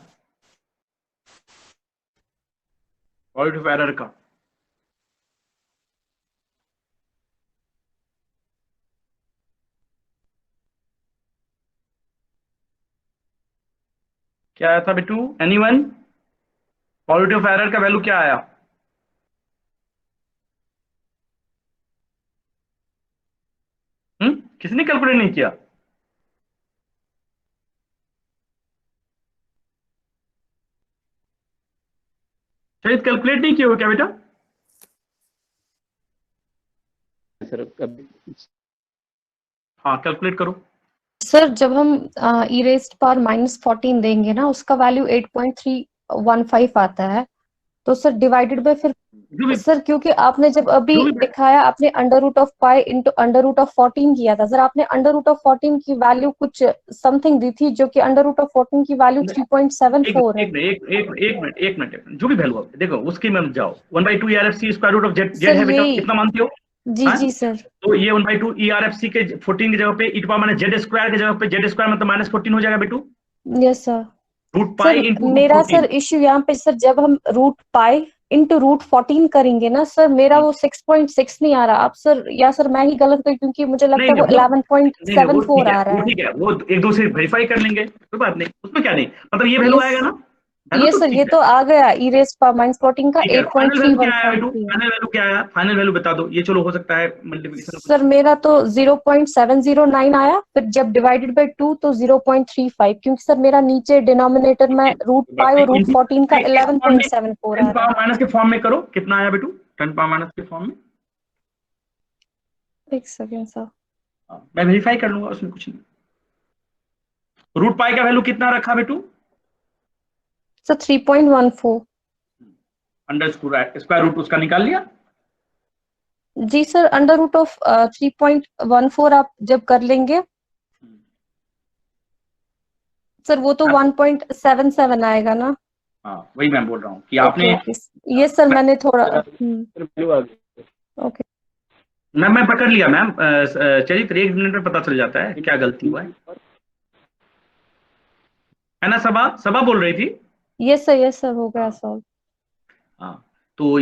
प्रोबेबिलिटी ऑफ एरर का क्या आया था बेटू? एनीवन? प्रोबेबिलिटी ऑफ एरर का वैल्यू क्या आया? किसने कैलकुलेट नहीं किया? शायद कैलकुलेट नहीं किया हो क्या बेटा? हाँ कैलकुलेट करो। सर जब हम e raised power -14 देंगे ना, उसका वैल्यू 8.315 आता है। तो सर डिवाइडेड बाय फिर सर, क्योंकि आपने जब अभी दिखाया आपने under root of pi into under root of 14 किया था। सर आपने अंडर रूट ऑफ 14 की वैल्यू कुछ समथिंग दी थी, जो कि अंडर रूट ऑफ 14 की वैल्यू 3.74 है। एक मिनट जो भी वैल्यू देखो उसकी में जाओ। 1/2 ERFC square root of Z है बेटा, कितना मानते हो? जी जी सर। तो ये 1/2 ERFC के 14 की जगह पे e to minus Z square की जगह पे जेड स्क्वायर मतलब -14 हो जाएगा बेटू। Yes sir. Root pi into मेरा सर इश्यू यहाँ पे सर, जब हम रूट पाई इंटू रूट 14 करेंगे ना सर, मेरा वो 6.6 नहीं आ रहा। आप सर या सर मैं ही गलत कर, क्योंकि मुझे लगता है वो 11.74 आ रहा है। ठीक है, वो एक दो से वेरीफाई कर लेंगे, कोई बात नहीं, उसमें क्या नहीं, मतलब ये वैल्यू आएगा ना। ये सर ये तो आ गया e raised power -14 का 8.315। फाइनल वैल्यू क्या आया? फाइनल वैल्यू बता दो। ये चलो हो सकता है मल्टीप्लिकेशन। सर मेरा तो 0.709 आया, फिर जब डिवाइडेड बाय 2 तो 0.35, क्योंकि सर मेरा नीचे डिनोमिनेटर में रूट पाई और रूट 14 का 11.74 आ रहा है। माइनस के फॉर्म में करो, कितना आया बेटू 10 पावर माइनस के फॉर्म में? एक सेकंड सर, मैं वेरीफाई कर लूंगा, उसमें कुछ नहीं। रूट पाई का वैल्यू कितना रखा बेटू? सर 3.14। अंडर स्क्वायर रूट उसका निकाल लिया? जी सर, अंडर रूट ऑफ 3.14 आप जब कर लेंगे सर, वो तो 1.77 आएगा ना। हाँ वही मैं बोल रहा हूँ कि आपने ये सर मैंने थोड़ा ओके मैं पकड़ लिया मैम। चलिए 1 मिनट में पता चल जाता है क्या गलती हुआ है ना। सबा बोल रही थी। यस सर हो गया सॉल्व। हाँ तो ये